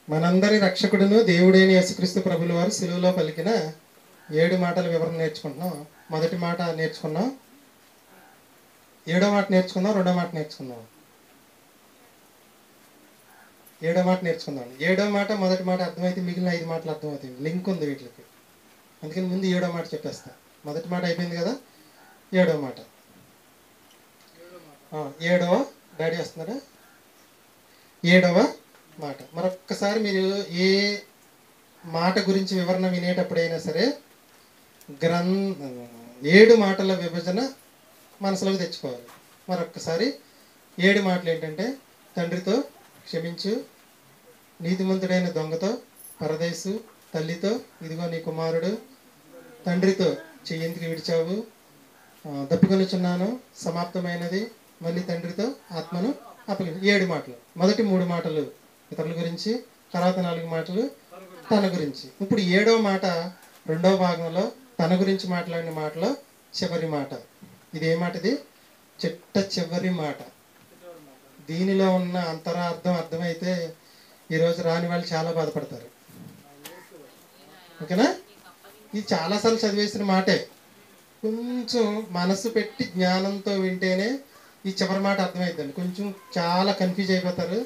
మనందరి రక్షకుడును దేవుడైన యేసుక్రీస్తు ప్రభుల వారు సిలువలో పలికిన 7 మాటల వివరణ నేర్చుకుంటున్నాం. మొదటి మాట నేర్చుకున్నాం, 7వ మాట నేర్చుకుందాం, 2వ మాట నేర్చుకుందాం. 7వ మాట నేర్చుకుందాం. 7వ మాట మొదటి మాట అర్థమైతే మిగిలిన 5 మాటలు అర్థమవుతాయి. లింక్ ఉంది వీటికి. అందుకని ముందు 7వ మాట చెప్పేస్తా. మొదటి మాట అయిపోయింది కదా, 7వ మాట. 7వ డాడీ వస్తున్నారా? 7వ మాట. మరొక్కసారి మీరు ఏ మాట గురించి వివరణ వినేటప్పుడైనా సరే 7 మాటల విభజన మనసులోకి తెచ్చుకోవాలి. మరొక్కసారి 7 మాటలు ఏంటంటే: తండ్రితో క్షమించు, నీతిమంతుడైన దొంగతో పరదేశు, తల్లితో ఇదిగో నీ కుమారుడు, తండ్రితో చెయ్యందుకు విడిచావు, దప్పుకొనిచున్నాను, సమాప్తమైనది, మళ్ళీ తండ్రితో ఆత్మను అప్పగించు. 7 మాటలు. మొదటి 3 మాటలు ఇతరుల గురించి, తర్వాత 4 మాటలు తన గురించి. ఇప్పుడు 7వ మాట 2వ భాగంలో తన గురించి మాట్లాడిన మాటలో చివరి మాట. ఇది ఏ మాట? ఇది చిట్ట చివరి మాట. దీనిలో ఉన్న అంతరార్థం అర్థమైతే ఈరోజు రాని వాళ్ళు చాలా బాధపడతారు. ఓకేనా? ఇది చాలాసార్లు చదివేసిన మాటే. కొంచెం మనసు పెట్టి జ్ఞానంతో వింటేనే ఈ చివరి మాట అర్థమవుతుందండి. కొంచెం చాలా కన్ఫ్యూజ్ అయిపోతారు.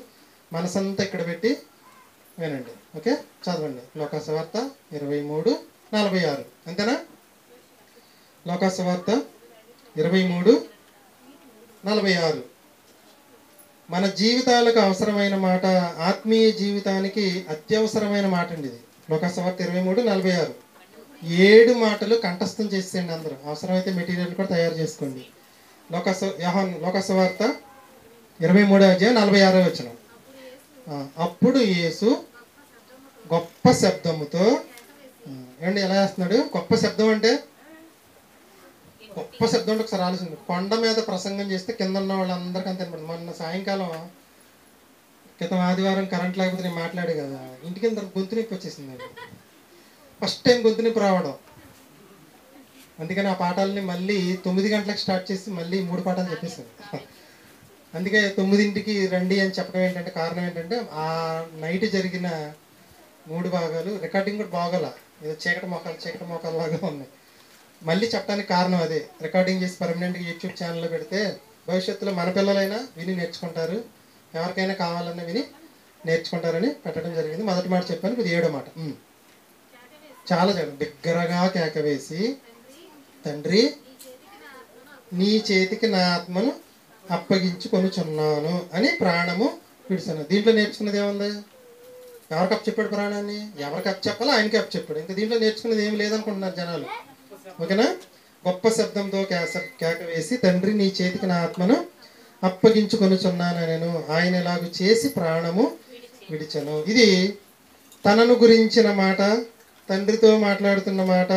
మనసంతా ఇక్కడ పెట్టి వినండి. ఓకే, చదవండి. లోకాసువార్త 23:46. అంతేనా? లోకాసువార్త 23:46. మన జీవితాలకు అవసరమైన మాట, ఆత్మీయ జీవితానికి అత్యవసరమైన మాట అండి ఇది. లోకాసువార్త 23:46. 7 మాటలు కంఠస్థం చేసేయండి అందరూ. అవసరమైతే మెటీరియల్ కూడా తయారు చేసుకోండి. లోకాసువార్త 23:46. అప్పుడు యేసు గొప్ప శబ్దముతో, ఏమండి ఎలా వేస్తున్నాడు? గొప్ప శబ్దం అంటే ఒకసారి ఆలోచన. కొండ మీద ప్రసంగం చేస్తే కింద ఉన్న వాళ్ళందరికీ అంత వినపడింది. మొన్న సాయంకాలం క్రితం ఆదివారం కరెంట్ లేకపోతే నేను మాట్లాడే కదా, ఇంటికి గొంతు నొప్పి వచ్చేసింది. ఫస్ట్ టైం గొంతు నొప్పి రావడం. అందుకని ఆ పాఠాలని మళ్ళీ 9 గంటలకు స్టార్ట్ చేసి మళ్ళీ 3 పాఠాలు చెప్పేసాను. అందుకే 9ంటికి రండి అని చెప్పడం ఏంటంటే, కారణం ఏంటంటే ఆ నైట్ జరిగిన 3 భాగాలు రికార్డింగ్ కూడా బాగోల, ఏదో చీకటి మోకాలు లాగా ఉన్నాయి. మళ్ళీ చెప్పడానికి కారణం అదే. రికార్డింగ్ చేసి పర్మనెంట్గా యూట్యూబ్ ఛానల్లో పెడితే భవిష్యత్తులో మన పిల్లలైనా విని నేర్చుకుంటారు, ఎవరికైనా కావాలన్నా విని నేర్చుకుంటారని పెట్టడం జరిగింది. మొదటి మాట చెప్పాను. ఇది 7వ మాట. చాలా బిగ్గరగా కేక వేసి, తండ్రి నీ చేతికి నా ఆత్మను అప్పగించుకొనుచున్నాను అని ప్రాణము విడిచాను. దీంట్లో నేర్చుకున్నది ఏముంది? ఎవరికి అప్పు చెప్పాడు ప్రాణాన్ని? ఎవరికి అప్పు చెప్పాలో ఆయనకి అప్పు చెప్పాడు. ఇంకా దీంట్లో నేర్చుకున్నది ఏమి లేదనుకుంటున్నారు జనాలు. ఓకేనా? గొప్ప శబ్దంతో కేక వేసి, తండ్రి నీ చేతికి నా ఆత్మను అప్పగించుకొనుచున్నాను నేను. ఆయన ఇలాగ చేసి ప్రాణము విడిచను. ఇది తనను గురించిన మాట, తండ్రితో మాట్లాడుతున్న మాట,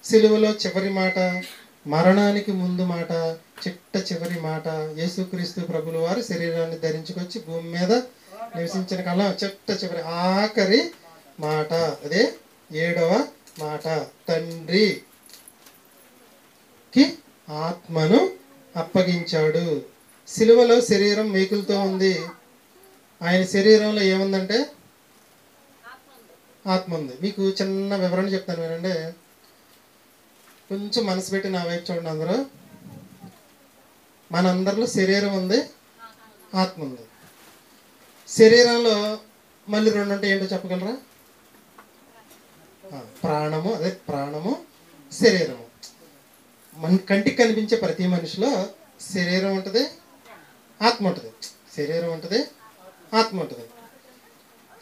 సిలువలో చివరి మాట, మరణానికి ముందు మాట, చిట్ట చివరి మాట. యేసుక్రీస్తు ప్రభుల వారు శరీరాన్ని ధరించుకొచ్చి భూమి మీద నివసించిన కాలం చిట్ట చివరి ఆఖరి మాట. అదే 7వ మాట. తండ్రికి ఆత్మను అప్పగించాడు. సిలువలో శరీరం మేకులతో ఉంది. ఆయన శరీరంలో ఏముందంటే ఆత్మ ఉంది. మీకు చిన్న వివరణ చెప్తాను వినండి. కొంచెం మనసు పెట్టి నా వైపు చూడండి అందరూ. మనందరిలో శరీరం ఉంది, ఆత్మ ఉంది. శరీరంలో మళ్ళీ 2 ఉంటాయి. ఏంటో చెప్పగలరా? ప్రాణము, అదే ప్రాణము, శరీరము. మన కంటికి కనిపించే ప్రతి మనిషిలో శరీరం ఉంటుంది, ఆత్మ ఉంటుంది. శరీరం ఉంటుంది, ఆత్మ ఉంటుంది.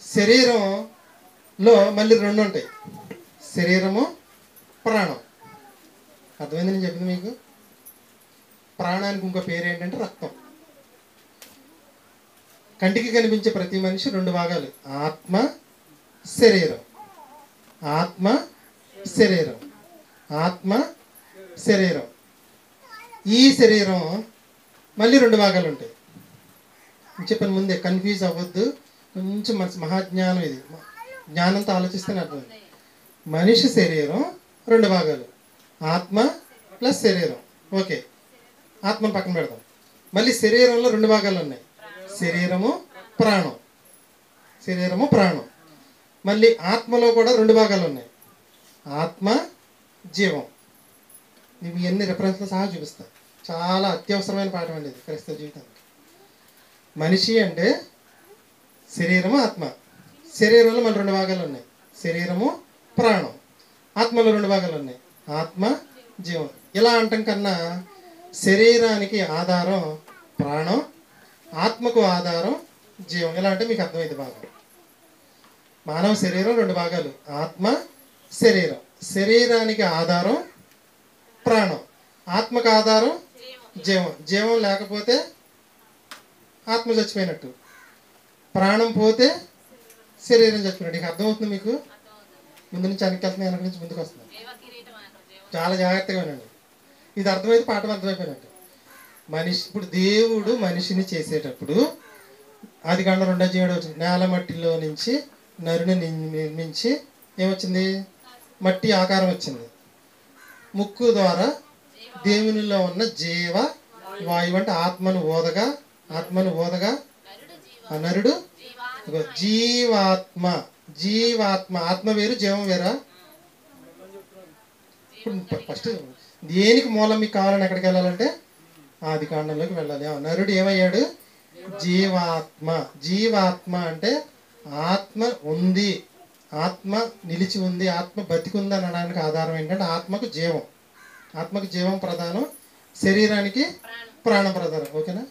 శరీరంలో మళ్ళీ 2 ఉంటాయి, శరీరము, ప్రాణం. అర్థమైంది నేను చెప్పింది మీకు? ప్రాణానికి ఇంకో పేరు ఏంటంటే రక్తం. కంటికి కనిపించే ప్రతి మనిషి 2 భాగాలు, ఆత్మ, శరీరం. ఆత్మ, శరీరం, ఆత్మ, శరీరం. ఈ శరీరం మళ్ళీ 2 భాగాలు ఉంటాయి. చెప్పాను ముందే, కన్ఫ్యూజ్ అవ్వద్దు. కొంచెం మనసు మహాజ్ఞానం ఇది. జ్ఞానంతో ఆలోచిస్తేనే అర్థం. మనిషి శరీరం 2 భాగాలు, ఆత్మ ప్లస్ శరీరం. ఓకే, ఆత్మను పక్కన పెడదాం. మళ్ళీ శరీరంలో 2 భాగాలు ఉన్నాయి, శరీరము, ప్రాణం. శరీరము, ప్రాణం. మళ్ళీ ఆత్మలో కూడా రెండు భాగాలు ఉన్నాయి, ఆత్మ జీవం. మీకు ఎన్ని రెఫరెన్స్లు సహా చూపిస్తా. చాలా అత్యవసరమైన పాఠం అండి ఇది క్రైస్తవ జీవితానికి. మనిషి అంటే శరీరము ఆత్మ. శరీరంలో మన రెండు భాగాలు ఉన్నాయి, శరీరము ప్రాణం. ఆత్మలో రెండు భాగాలు ఉన్నాయి, ఆత్మ జీవం. ఇలా అంటాం కన్నా శరీరానికి ఆధారం ప్రాణం, ఆత్మకు ఆధారం జీవం. ఎలా అంటే మీకు అర్థమైంది బాగా. మానవ శరీరం రెండు భాగాలు, ఆత్మ శరీరం. శరీరానికి ఆధారం ప్రాణం, ఆత్మకు ఆధారం జీవం. జీవం లేకపోతే ఆత్మ చచ్చిపోయినట్టు, ప్రాణం పోతే శరీరం చచ్చిపోయినట్టు. ఇక అర్థమవుతుంది మీకు? ముందు నుంచి వెనక్కి వెనక నుంచి ముందుకు వస్తుంది. చాలా జాగ్రత్తగా వినండి. ఇది అర్థమైతే పాఠం అర్థమైపోయినట్టు. మనిషి ఇప్పుడు దేవుడు మనిషిని చేసేటప్పుడు అది కాండ 2:7 వచ్చింది, నేల మట్టిలో నుంచి నరుని నిర్మించి ఏమొచ్చింది? మట్టి ఆకారం వచ్చింది. ముక్కు ద్వారా దేవునిలో ఉన్న జీవ వాయువు అంటే ఆత్మను ఓదగా ఆ నరుడు జీవాత్మ. జీవాత్మ, ఆత్మ వేరు జీవం వేరా? ఇప్పుడు ఫస్ట్ దేనికి మూలం మీకు కావాలని ఎక్కడికి వెళ్ళాలంటే ఆది కాండంలోకి వెళ్ళాలి. నరుడు ఏమయ్యాడు? జీవాత్మ. జీవాత్మ అంటే ఆత్మ ఉంది, ఆత్మ నిలిచి ఉంది, ఆత్మ బతికుంది అనడానికి ఆధారం ఏంటంటే ఆత్మకు జీవం. ఆత్మకు జీవం ప్రధానం, శరీరానికి ప్రాణం ప్రధానం. ఓకేనా?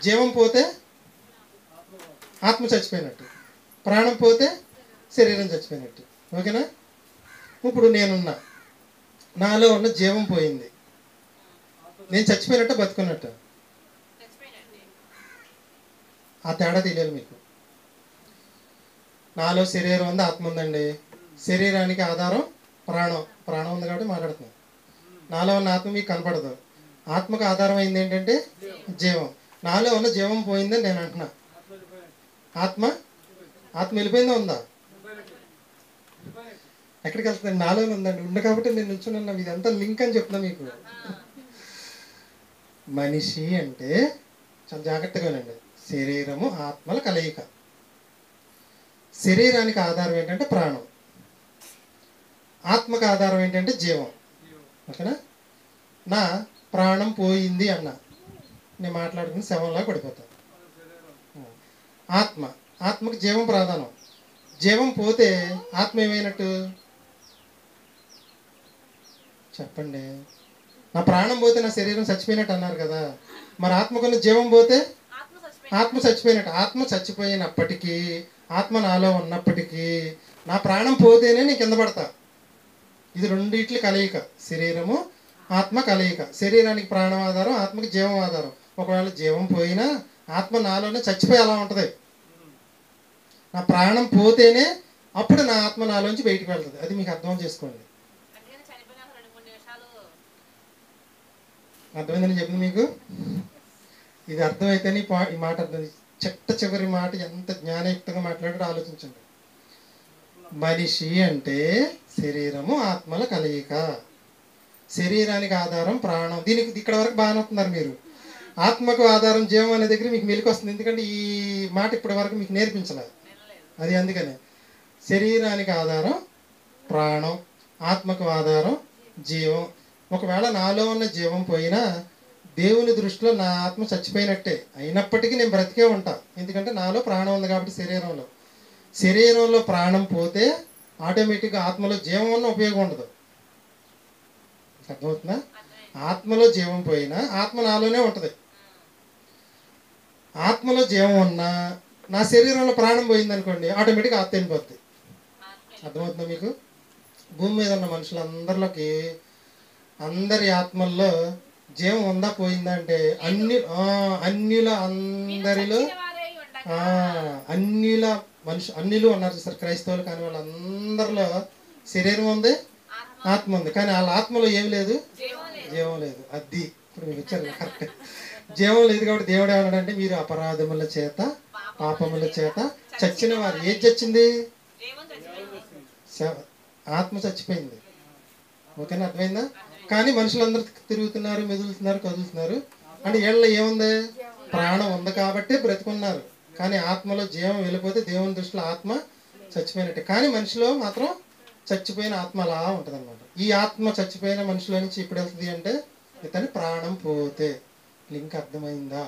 జీవం పోతే ఆత్మ చచ్చిపోయినట్టు, ప్రాణం పోతే శరీరం చచ్చిపోయినట్టు. ఓకేనా? ఇప్పుడు నేనున్నా, నాలో ఉన్న జీవం పోయింది, నేను చచ్చిపోయినట్టు బతుకున్నట్టు? ఆ తేడా తెలియాలి మీకు. నాలో శరీరం ఉంది, ఆత్మ ఉందండి. శరీరానికి ఆధారం ప్రాణం. ప్రాణం ఉంది కాబట్టి మాట్లాడుతున్నాం. నాలో ఉన్న ఆత్మ మీకు కనపడదు. ఆత్మకు ఆధారం అయింది ఏంటంటే జీవం. నాలో ఉన్న జీవం పోయిందని నేను అంటున్నా. ఆత్మ వెళ్ళిపోయిందా? ఉందా? ఎక్కడికి వెళ్తుంది? నాలోనే ఉందండి. ఉంది కాబట్టి నేను నిల్చున్నా. ఇదంతా లింక్ అని చెప్తున్నా మీకు. మనిషి అంటే చాలా జాగ్రత్తగా వినండి, శరీరము ఆత్మల కలయిక. శరీరానికి ఆధారం ఏంటంటే ప్రాణం, ఆత్మకు ఆధారం ఏంటంటే జీవం. ఓకేనా? నా ప్రాణం పోయింది అన్న నేను మాట్లాడుకుని శవంలా పడిపోతాను. ఆత్మకు జీవం ప్రధానం. జీవం పోతే ఆత్మ ఏమైనట్టు చెప్పండి? నా ప్రాణం పోతే నా శరీరం చచ్చిపోయినట్టు అన్నారు కదా. మరి ఆత్మకున్న జీవం పోతే ఆత్మ చచ్చిపోయినట్టు. ఆత్మ చచ్చిపోయినప్పటికీ, ఆత్మ నాలో ఉన్నప్పటికీ, నా ప్రాణం పోతేనే నేను కింద పడతా. ఇది రెండిట్ల కలయిక, శరీరము ఆత్మ కలయిక. శరీరానికి ప్రాణం ఆధారం, ఆత్మకి జీవం ఆధారం. ఒకవేళ జీవం పోయినా ఆత్మ నాలోనే చచ్చిపోయి అలా ఉంటుంది. నా ప్రాణం పోతేనే అప్పుడు నా ఆత్మ నాలోంచి బయటికి వెళ్తుంది. అది మీకు అర్థం చేసుకోండి. అర్థమైందని చెప్పింది మీకు. ఇది అర్థమైతేనే ఈ మాట అర్థం. చివరి మాట ఎంత జ్ఞానయుక్తంగా మాట్లాడారో ఆలోచించండి. మనిషి అంటే శరీరము ఆత్మల కలయిక. శరీరానికి ఆధారం ప్రాణం. దీనికి ఇక్కడ వరకు బాగానే వస్తున్నారు మీరు. ఆత్మకు ఆధారం జీవం అనే దగ్గర మీకు మెలికి వస్తుంది. ఎందుకంటే ఈ మాట ఇప్పటి వరకు మీకు నేర్పించలేదు. అది అందుకనే శరీరానికి ఆధారం ప్రాణం, ఆత్మకు ఆధారం జీవం. ఒకవేళ నాలో ఉన్న జీవం పోయినా దేవుని దృష్టిలో నా ఆత్మ చచ్చిపోయినట్టే. అయినప్పటికీ నేను బ్రతికే ఉంటా. ఎందుకంటే నాలో ప్రాణం ఉంది కాబట్టి. శరీరంలో ప్రాణం పోతే ఆటోమేటిక్గా ఆత్మలో జీవం ఉన్న ఉపయోగం ఉండదు. అర్థమవుతుందా? ఆత్మలో జీవం పోయినా ఆత్మ నాలోనే ఉంటుంది. ఆత్మలో జీవం ఉన్నా నా శరీరంలో ప్రాణం పోయిందనుకోండి, ఆటోమేటిక్గా ఆత్మ వెళ్ళిపోద్ది. అర్థమవుతుందా మీకు? భూమి మీద ఉన్న మనుషులందరిలోకి, అందరి ఆత్మల్లో జీవం ఉందా పోయిందా అంటే అన్యులు ఉన్నారు సార్, క్రైస్తవులు కానీ వాళ్ళందరిలో శరీరం ఉంది, ఆత్మ ఉంది. కానీ వాళ్ళ ఆత్మలో ఏమి లేదు, జీవం లేదు. అది ఇప్పుడు మీకు వచ్చారు కరెక్ట్. జీవం లేదు కాబట్టి దేవుడు ఏమన్నాడంటే మీరు అపరాధముల చేత పాపముల చేత చచ్చిన వారు. ఏది చచ్చింది? ఆత్మ చచ్చిపోయింది. ఓకేనా? అర్థమైందా? కానీ మనుషులందరూ తిరుగుతున్నారు, మెదులుతున్నారు, కదులుతున్నారు. అంటే వీళ్ళలో ఏముంది? ప్రాణం ఉంది కాబట్టి బ్రతుకున్నారు. కానీ ఆత్మలో జీవం వెళ్ళిపోతే దేవుని దృష్టిలో ఆత్మ చచ్చిపోయినట్టే. కానీ మనిషిలో మాత్రం చచ్చిపోయిన ఆత్మ అలా ఉంటుంది అనమాట. ఈ ఆత్మ చచ్చిపోయిన మనిషిలో నుంచి ఇప్పుడు వెళ్తుంది అంటే ఇతని ప్రాణం పోతే. లింక్ అర్థమైందా?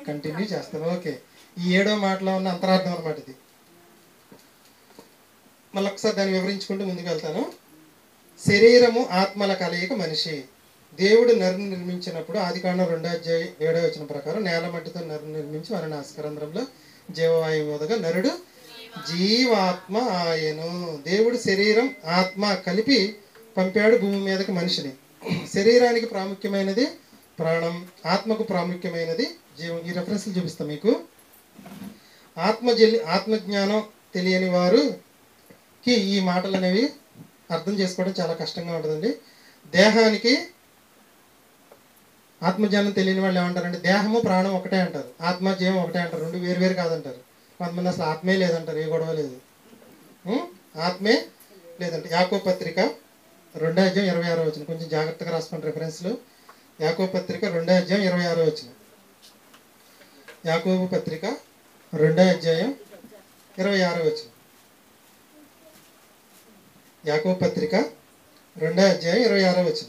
కంటిన్యూ చేస్తాను. ఓకే, ఈ 7వ మాటలో ఉన్న అంతరార్థం అనమాట ఇది. మళ్ళీ ఒకసారి దాన్ని వివరించుకుంటూ ముందుకు వెళ్తాను. శరీరము ఆత్మల కలయిక మనిషి. దేవుడు నరుని నిర్మించినప్పుడు ఆదికాండం 2:7 ప్రకారం నేల మట్టితో నరుని నిర్మించి వారి నాసికారంధ్రంలో జీవవాయువు వదగా నరుడు జీవాత్మ ఆయను. దేవుడు శరీరం ఆత్మ కలిపి పంపాడు భూమి మీదకి మనిషిని. శరీరానికి ప్రాముఖ్యమైనది ప్రాణం, ఆత్మకు ప్రాముఖ్యమైనది జీవం. ఈ రెఫరెన్స్లు చూపిస్తాం మీకు. ఆత్మజ్ఞానం తెలియని వారికి ఈ మాటలు అనేవి అర్థం చేసుకోవడం చాలా కష్టంగా ఉంటుందండి. దేహానికి ఆత్మజ్ఞానం తెలియని వాళ్ళు ఏమంటారంటే దేహము ప్రాణం ఒకటే అంటారు, ఆత్మ జీవం ఒకటే అంటారు, రెండు వేరు వేరు కాదంటారు. కొంతమంది అసలు ఆత్మే లేదంటారు, ఏ గొడవ లేదు, ఆత్మే లేదంటే. యాకోబు పత్రిక 2:26 కొంచెం జాగ్రత్తగా రాసుకోండి రెఫరెన్స్లు. యాకోబు పత్రిక 2:26. యాకోబు పత్రిక 2:26. యాకోబు పత్రిక 2:26.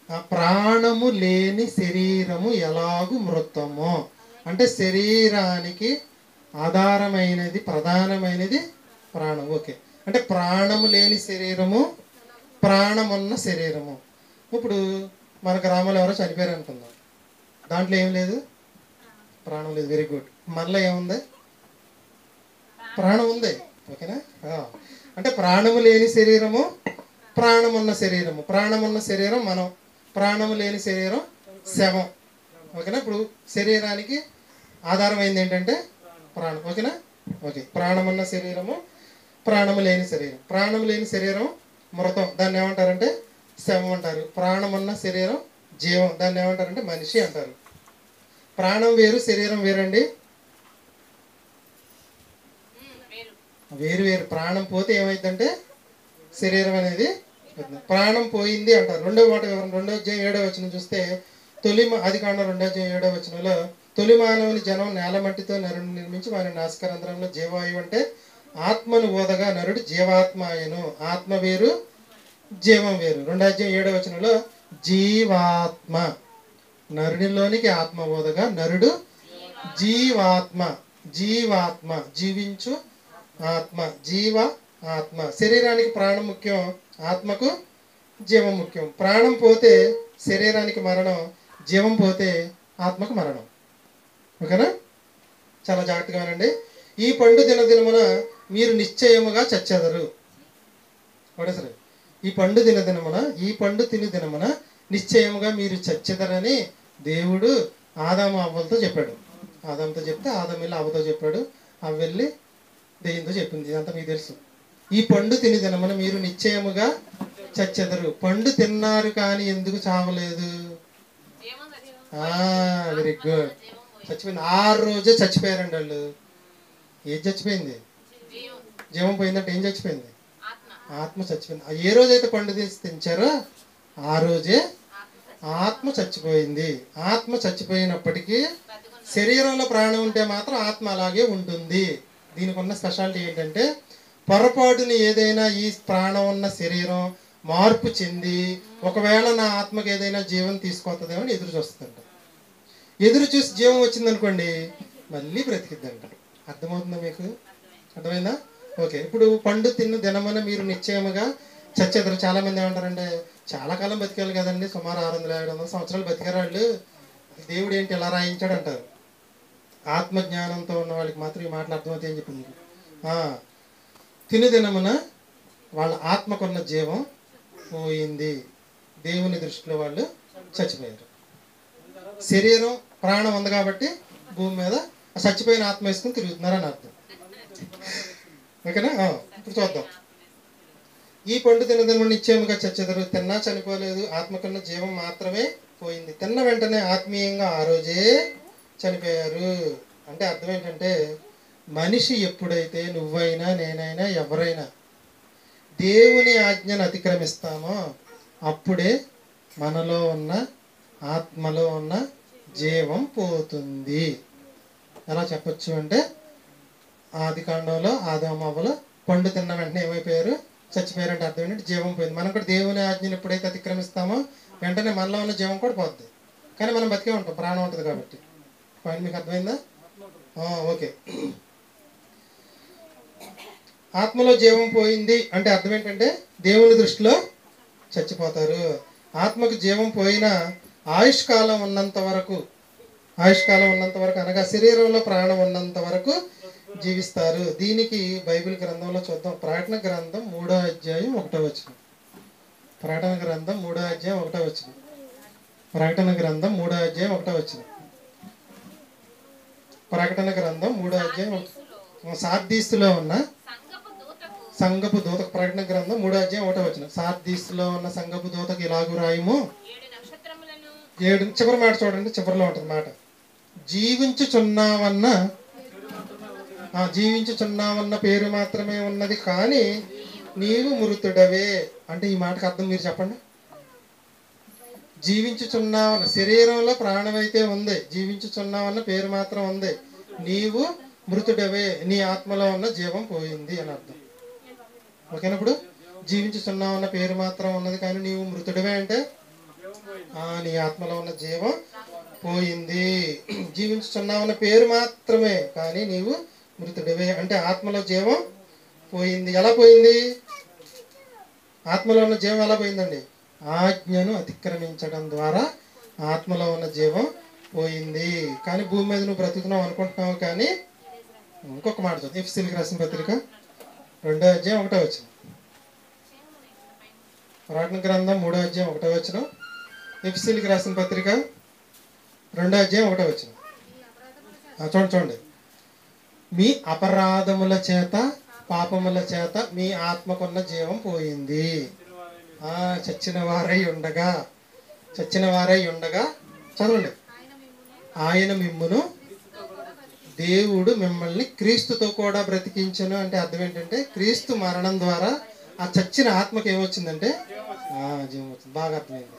ఆ ప్రాణము లేని శరీరము ఎలాగు మృతమో, అంటే శరీరానికి ఆధారమైనది ప్రధానమైనది ప్రాణం. ఓకే, అంటే ప్రాణము లేని శరీరము, ప్రాణమున్న శరీరము. ఇప్పుడు మన గ్రామంలో ఎవరో చనిపోయారు అనుకుందాం, దాంట్లో ఏం లేదు, ప్రాణం లేదు. Very good. మనలో ఏముంది? ప్రాణం ఉంది. ఓకేనా? అంటే ప్రాణము లేని శరీరము, ప్రాణమున్న శరీరము. ప్రాణమున్న శరీరం మనం, ప్రాణము లేని శరీరం శవం. ఓకేనా? ఇప్పుడు శరీరానికి ఆధారమైంది ఏంటంటే ప్రాణం. ఓకేనా? ఓకే, ప్రాణమున్న శరీరము, ప్రాణము లేని శరీరం. ప్రాణము లేని శరీరం మృతం, దాన్ని ఏమంటారంటే శవం అంటారు. ప్రాణమున్న శరీరం జీవం, దాన్ని ఏమంటారంటే మనిషి అంటారు. ప్రాణం వేరు, శరీరం వేరండి, వేరు వేరు. ప్రాణం పోతే ఏమైందంటే శరీరం అనేది ప్రాణం పోయింది అంటారు. 2వ మాట వివరణ 2:7 చూస్తే ఆదికాండం 2:7 తొలి మానవుని జనం నేల మట్టితో నరుని నిర్మించి వారి నాసికారంధ్రంలో జీవాయువు అంటే ఆత్మను ఓదగా నరుడు జీవాత్మ ఆయను. ఆత్మ వేరు, జీవం వేరు. 2:7 జీవాత్మ, నరునిలోనికి ఆత్మ ఓదగా నరుడు జీవాత్మ. జీవాత్మ జీవించు ఆత్మ, జీవ ఆత్మ. శరీరానికి ప్రాణం ముఖ్యం, ఆత్మకు జీవం ముఖ్యం. ప్రాణం పోతే శరీరానికి మరణం, జీవం పోతే ఆత్మకు మరణం. ఓకేనా? చాలా జాగ్రత్తగా వినండి. ఈ పండు దినదినమున మీరు నిశ్చయముగా చచ్చెదరు. ఒకటేసరి ఈ పండు తిని దినమున నిశ్చయముగా మీరు చచ్చెదరని దేవుడు ఆదాము అవ్వలతో చెప్పాడు. ఆదాముతో చెప్తే ఆదాము వెళ్ళి అవ్వతో చెప్పాడు, అవ్వ వెళ్ళి దెయ్యంతో చెప్పింది. ఇదంతా మీకు తెలుసు. ఈ పండు తిని దినమున మీరు నిశ్చయముగా చచ్చెదరు. పండు తిన్నారు కానీ ఎందుకు చావలేదు? వెరీ గుడ్, చచ్చిపోయింది. 6 రోజే చచ్చిపోయారండి వాళ్ళు. ఏది చచ్చిపోయింది? జీవం పోయిందంటే ఏం చచ్చిపోయింది? ఆత్మ చచ్చిపోయింది. ఏ రోజైతే పండు తీసి తించారో ఆ రోజే ఆత్మ చచ్చిపోయింది. ఆత్మ చచ్చిపోయినప్పటికీ శరీరంలో ప్రాణం ఉంటే మాత్రం ఆత్మ అలాగే ఉంటుంది. దీనికి ఉన్న స్పెషాలిటీ ఏంటంటే పొరపాటుని ఏదైనా ఈ ప్రాణం ఉన్న శరీరం మార్పు చెంది ఒకవేళ నా ఆత్మకి ఏదైనా జీవం తీసుకొస్తుందేమో అని ఎదురు చూస్తుందంట. ఎదురు చూసి జీవం వచ్చిందనుకోండి మళ్ళీ బ్రతికిద్దంట. అర్థమవుతుందా మీకు? అర్థమైందా? ఓకే, ఇప్పుడు పండు తిన్న దినమున మీరు నిశ్చయముగా చచ్చెదరు. చాలా మంది ఏమంటారంటే చాలా కాలం బతికారు కదండి, సుమారు 600-700 సంవత్సరాలు బతికారు వాళ్ళు, దేవుడు ఏంటి ఎలా రాయించాడు అంటారు. ఆత్మజ్ఞానంతో ఉన్న వాళ్ళకి మాత్రం ఈ మాటలు అర్థమవుతాయి అని చెప్పింది. తినుదినమున వాళ్ళ ఆత్మకున్న జీవం పోయింది. దేవుని దృష్టిలో వాళ్ళు చచ్చిపోయారు. శరీరం ప్రాణం ఉంది కాబట్టి భూమి మీద చచ్చిపోయిన ఆత్మ వేసుకుని తిరుగుతున్నారని అర్థం. ఓకేనా? ఇప్పుడు చూద్దాం. ఈ పండు తినదినమున నిశ్చయముగా చచ్చెదరు. తిన్నా చనిపోలేదు, ఆత్మకున్న జీవం మాత్రమే పోయింది. తిన్న వెంటనే ఆత్మీయంగా ఆ రోజే చనిపోయారు. అంటే అర్థం ఏంటంటే మనిషి ఎప్పుడైతే నువ్వైనా నేనైనా ఎవరైనా దేవుని ఆజ్ఞను అతిక్రమిస్తామో అప్పుడే మనలో ఉన్న ఆత్మలో ఉన్న జీవం పోతుంది. ఎలా చెప్పచ్చు అంటే ఆది కాండంలో ఆదాము అవ్వలు పండు తిన్న వెంటనే ఏమైపోయారు? చచ్చిపోయారంటే అర్థం ఏంటంటే జీవం పోయింది. మనం కూడా దేవుని ఆజ్ఞను ఎప్పుడైతే అతిక్రమిస్తామో వెంటనే మనలో ఉన్న జీవం కూడా పోద్ది. కానీ మనం బతికే ఉంటాం, ప్రాణం ఉంటుంది కాబట్టి. పాయింట్ మీకు అర్థమైందా? ఓకే. ఆత్మలో జీవం పోయింది అంటే అర్థం ఏంటంటే దేవుని దృష్టిలో చచ్చిపోతారు. ఆత్మకు జీవం పోయిన ఆయుష్కాలం ఉన్నంత వరకు అనగా శరీరంలో ప్రాణం ఉన్నంత వరకు జీవిస్తారు. దీనికి బైబిల్ గ్రంథంలో చూద్దాం. ప్రకటన గ్రంథం 3వ అధ్యాయం 1వ వచనం. ప్రకటన గ్రంథం 3వ అధ్యాయం 1వ వచనం. ప్రకటన గ్రంథం 3వ అధ్యాయం 1వ వచనం. ప్రకటన గ్రంథం 3వ అధ్యాయం సార్దీసులో ఉన్న సంఘపు దూతకు, ప్రకటన గ్రంథం 3వ అధ్యాయం 1వ వచనం. సార్దీసులో ఉన్న సంఘపు దూతకు ఇలాగు రాయము. 7 చివరి మాట చూడండి, చివరిలో ఉంటుంది మాట. జీవించుచున్నావన్న పేరు మాత్రమే ఉన్నది కానీ నీవు మృతుడవే. అంటే ఈ మాటకు అర్థం మీరు చెప్పండి. జీవించుచున్నావన్న, శరీరంలో ప్రాణమైతే ఉంది, జీవించుచున్నావన్న పేరు మాత్రం ఉంది, నీవు మృతుడవే, నీ ఆత్మలో ఉన్న జీవం పోయింది అని అర్థం. ఓకేనప్పుడు జీవించుచున్నావన్న పేరు మాత్రం ఉన్నది కానీ నీవు మృతుడవే అంటే నీ ఆత్మలో ఉన్న జీవం పోయింది. జీవించుచున్నావన్న పేరు మాత్రమే కానీ నీవు మృతుడివే అంటే ఆత్మలో జీవం పోయింది. ఎలా పోయింది? ఆత్మలో ఉన్న జీవం ఎలా పోయిందండి? ఆజ్ఞను అతిక్రమించడం ద్వారా ఆత్మలో ఉన్న జీవం పోయింది. కానీ భూమి మీద నువ్వు బ్రతుకుతున్నావు అనుకుంటున్నావు. కానీ ఇంకొక మాట చూద్దాం. ఎఫెసీయులకు రాసిన పత్రిక 2వ అధ్యాయం 1వ వచనం. ప్రకటన గ్రంథం 3వ అధ్యాయం 1వ వచనం. ఎఫెసీయులకు రాసిన పత్రిక 2వ అధ్యాయం 1వ వచనం. చూడండి. మీ అపరాధముల చేత పాపముల చేత మీ ఆత్మకున్న జీవం పోయింది. చచ్చిన వారై ఉండగా చదవండి. ఆయన మిమ్మును, దేవుడు మిమ్మల్ని క్రీస్తుతో కూడా బ్రతికించను అంటే అర్థం ఏంటంటే క్రీస్తు మరణం ద్వారా ఆ చచ్చిన ఆత్మకి ఏమొచ్చిందంటే జీవం వచ్చింది. బాగా అర్థమైంది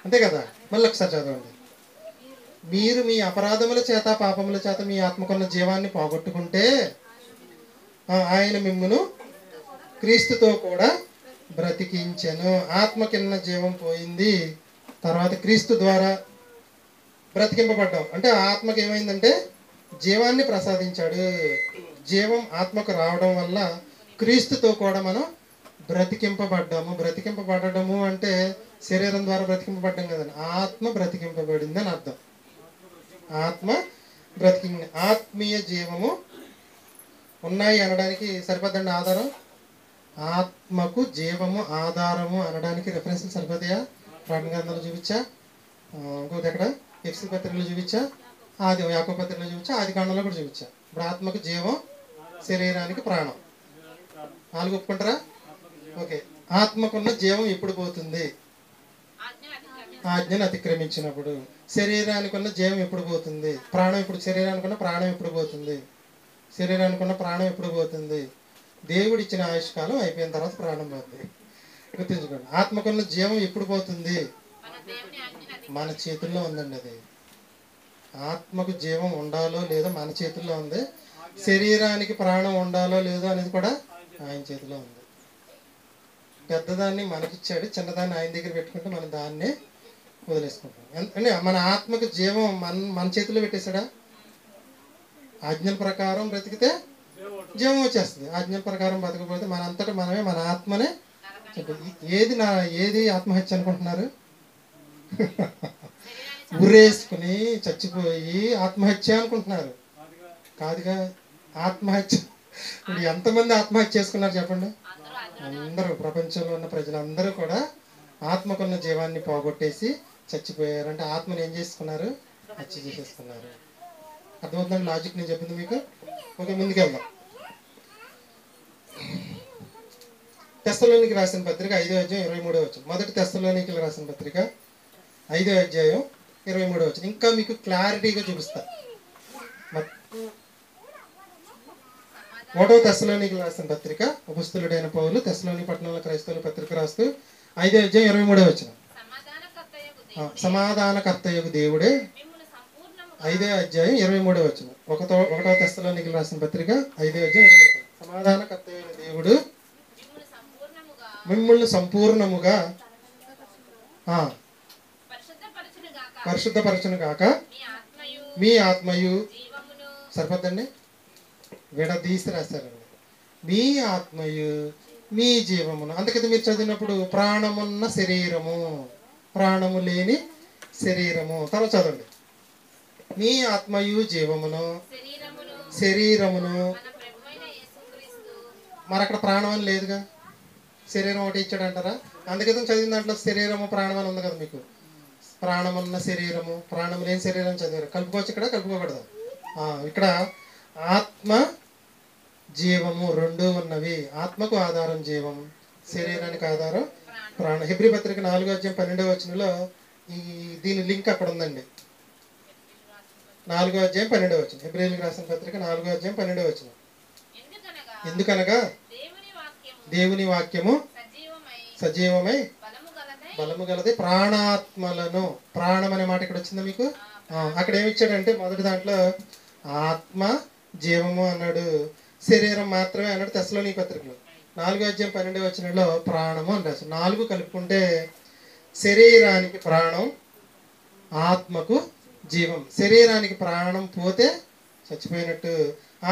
అంతే కదా? మళ్ళీ ఒకసారి చదవండి. మీరు మీ అపరాధముల చేత పాపముల చేత మీ ఆత్మకున్న జీవాన్ని పోగొట్టుకుంటే ఆయన మిమ్మును క్రీస్తుతో కూడా బ్రతికించెను. ఆత్మకిన్న జీవం పోయింది, తర్వాత క్రీస్తు ద్వారా బ్రతికింపబడ్డాం. అంటే ఆత్మకి ఏమైందంటే జీవాన్ని ప్రసాదించాడు. జీవం ఆత్మకు రావడం వల్ల క్రీస్తుతో కూడా మనం బ్రతికింపబడ్డాము. బ్రతికింపబడము అంటే శరీరం ద్వారా బ్రతికింపబడ్డాం కదండి, ఆత్మ బ్రతికింపబడింది అని అర్థం. ఆత్మ బ్రతికింది. ఆత్మీయ జీవము ఉన్నాయి అనడానికి సరిపోద్దండి ఆధారం. ఆత్మకు జీవము ఆధారము అనడానికి రెఫరెన్స్ సరిపోతాయా? ప్రకటన గ్రంథంలో చూపించా, ఇంకోటి ఎక్కడ ఎఫెసీ పత్రికలో చూపించా, యాకోబు పత్రికలో చూపించా, ఆది కాండంలో కూడా చూపించా. ఇప్పుడు ఆత్మకు జీవం, శరీరానికి ప్రాణం, 4 ఒప్పుకుంటారా? ఓకే. ఆత్మకున్న జీవం ఎప్పుడు పోతుంది? ఆజ్ఞను అతిక్రమించినప్పుడు. శరీరానికి ఉన్న జీవం ఎప్పుడు పోతుంది? ప్రాణం. ఇప్పుడు శరీరానికి ఉన్న ప్రాణం ఎప్పుడు పోతుంది? దేవుడు ఇచ్చిన ఆయుష్కాలం అయిపోయిన తర్వాత ప్రాణం పోతుంది. గుర్తుంచుకోండి. ఆత్మకున్న జీవం ఎప్పుడు పోతుంది? మన చేతుల్లో ఉందండి అది. ఆత్మకు జీవం ఉండాలో లేదో మన చేతుల్లో ఉంది. శరీరానికి ప్రాణం ఉండాలో లేదో అనేది కూడా ఆయన చేతిలో ఉంది. పెద్దదాన్ని మనకిచ్చాడు, చిన్నదాన్ని ఆయన దగ్గర పెట్టుకుంటే మనం దాన్నే వదిలేసుకుంటాం. అంటే మన ఆత్మకు జీవం మన చేతిలో పెట్టేశాడా? ఆజ్ఞల ప్రకారం బ్రతికితే జీవం వచ్చేస్తుంది. ఆజ్ఞల ప్రకారం బతకపోతే మనంతటా మనమే మన ఆత్మనే ఏది ఆత్మహత్య అనుకుంటున్నారు? ఉరేసుకుని చచ్చిపోయి ఆత్మహత్య అనుకుంటున్నారు. కాదుగా. ఆత్మహత్య ఇప్పుడు ఎంతమంది ఆత్మహత్య చేసుకున్నారు చెప్పండి? అందరూ, ప్రపంచంలో ఉన్న ప్రజలందరూ కూడా ఆత్మకున్న జీవాన్ని పోగొట్టేసి చచ్చిపోయారు. అంటే ఆత్మను ఏం చేసుకున్నారు? హత్య చేసేసుకున్నారు. అర్థమవుతుందండి లాజిక్ నేను చెప్పింది మీకు? ఓకే, ముందుకెళ్దాం. తెస్సలోనికి రాసిన పత్రిక 5వ అధ్యాయం 23వ వచనం. మొదటి తెస్సలోనికి రాసిన పత్రిక 5వ అధ్యాయం 23వ వచనం. ఇంకా మీకు క్లారిటీగా చూపిస్తా. 1వ తెస్సలోనికి రాసిన పత్రిక అపొస్తలుడైన పౌలు తెస్సలోని పట్టణంలో క్రైస్తవుల పత్రిక రాస్తూ 5వ అధ్యాయం 23వ వచనం. సమాధానకర్తయగు దేవుడే 5:23 ఒకటో తెస్సలోనికీయులకు రాసిన పత్రిక 5:23. సమాధానకర్త అయిన దేవుడు మిమ్మల్ని సంపూర్ణముగా పరిశుద్ధపరచును గాక, మీ ఆత్మయు సరిపోద్దండి, విడదీసి రాశారండి. మీ ఆత్మయు మీ జీవమును. అందుకని మీరు చదివినప్పుడు ప్రాణమున్న శరీరము, ప్రాణము లేని శరీరము. తర్వాత చదవండి. మీ ఆత్మయు జీవమును శరీరమును. మరి అక్కడ ప్రాణం అని లేదుగా, శరీరం ఒకటి ఇచ్చాడు అంటారా? అందుకని చదివిన దాంట్లో శరీరము ప్రాణం అని ఉంది కదా మీకు. ప్రాణమున్న శరీరము, ప్రాణం లేని శరీరం చదివారు. కలుపుకోవచ్చు ఇక్కడ, కలుపుకోకూడదు. ఇక్కడ ఆత్మ జీవము రెండు ఉన్నవి. ఆత్మకు ఆధారం జీవం, శరీరానికి ఆధారం ప్రాణం. హెబ్రీ పత్రిక 4:12 ఈ దీని లింక్ అక్కడ ఉందండి. 4:12. హెబ్రీయులకు రాసిన పత్రిక 4:12. ఎందుకనగా దేవుని వాక్యము సజీవమై బలము గలది, ప్రాణాత్మలను. ప్రాణం అనే మాట ఇక్కడ వచ్చిందా మీకు? అక్కడ ఏమి ఇచ్చాడంటే మొదటి దాంట్లో ఆత్మ జీవము అన్నాడు, శరీరం మాత్రమే అన్నాడు. తెస్సలోనికీ పత్రికలో 4:12 ప్రాణము అని రాశాడు. 4 కలుపుకుంటే శరీరానికి ప్రాణం, ఆత్మకు జీవం. శరీరానికి ప్రాణం పోతే చచ్చిపోయినట్టు,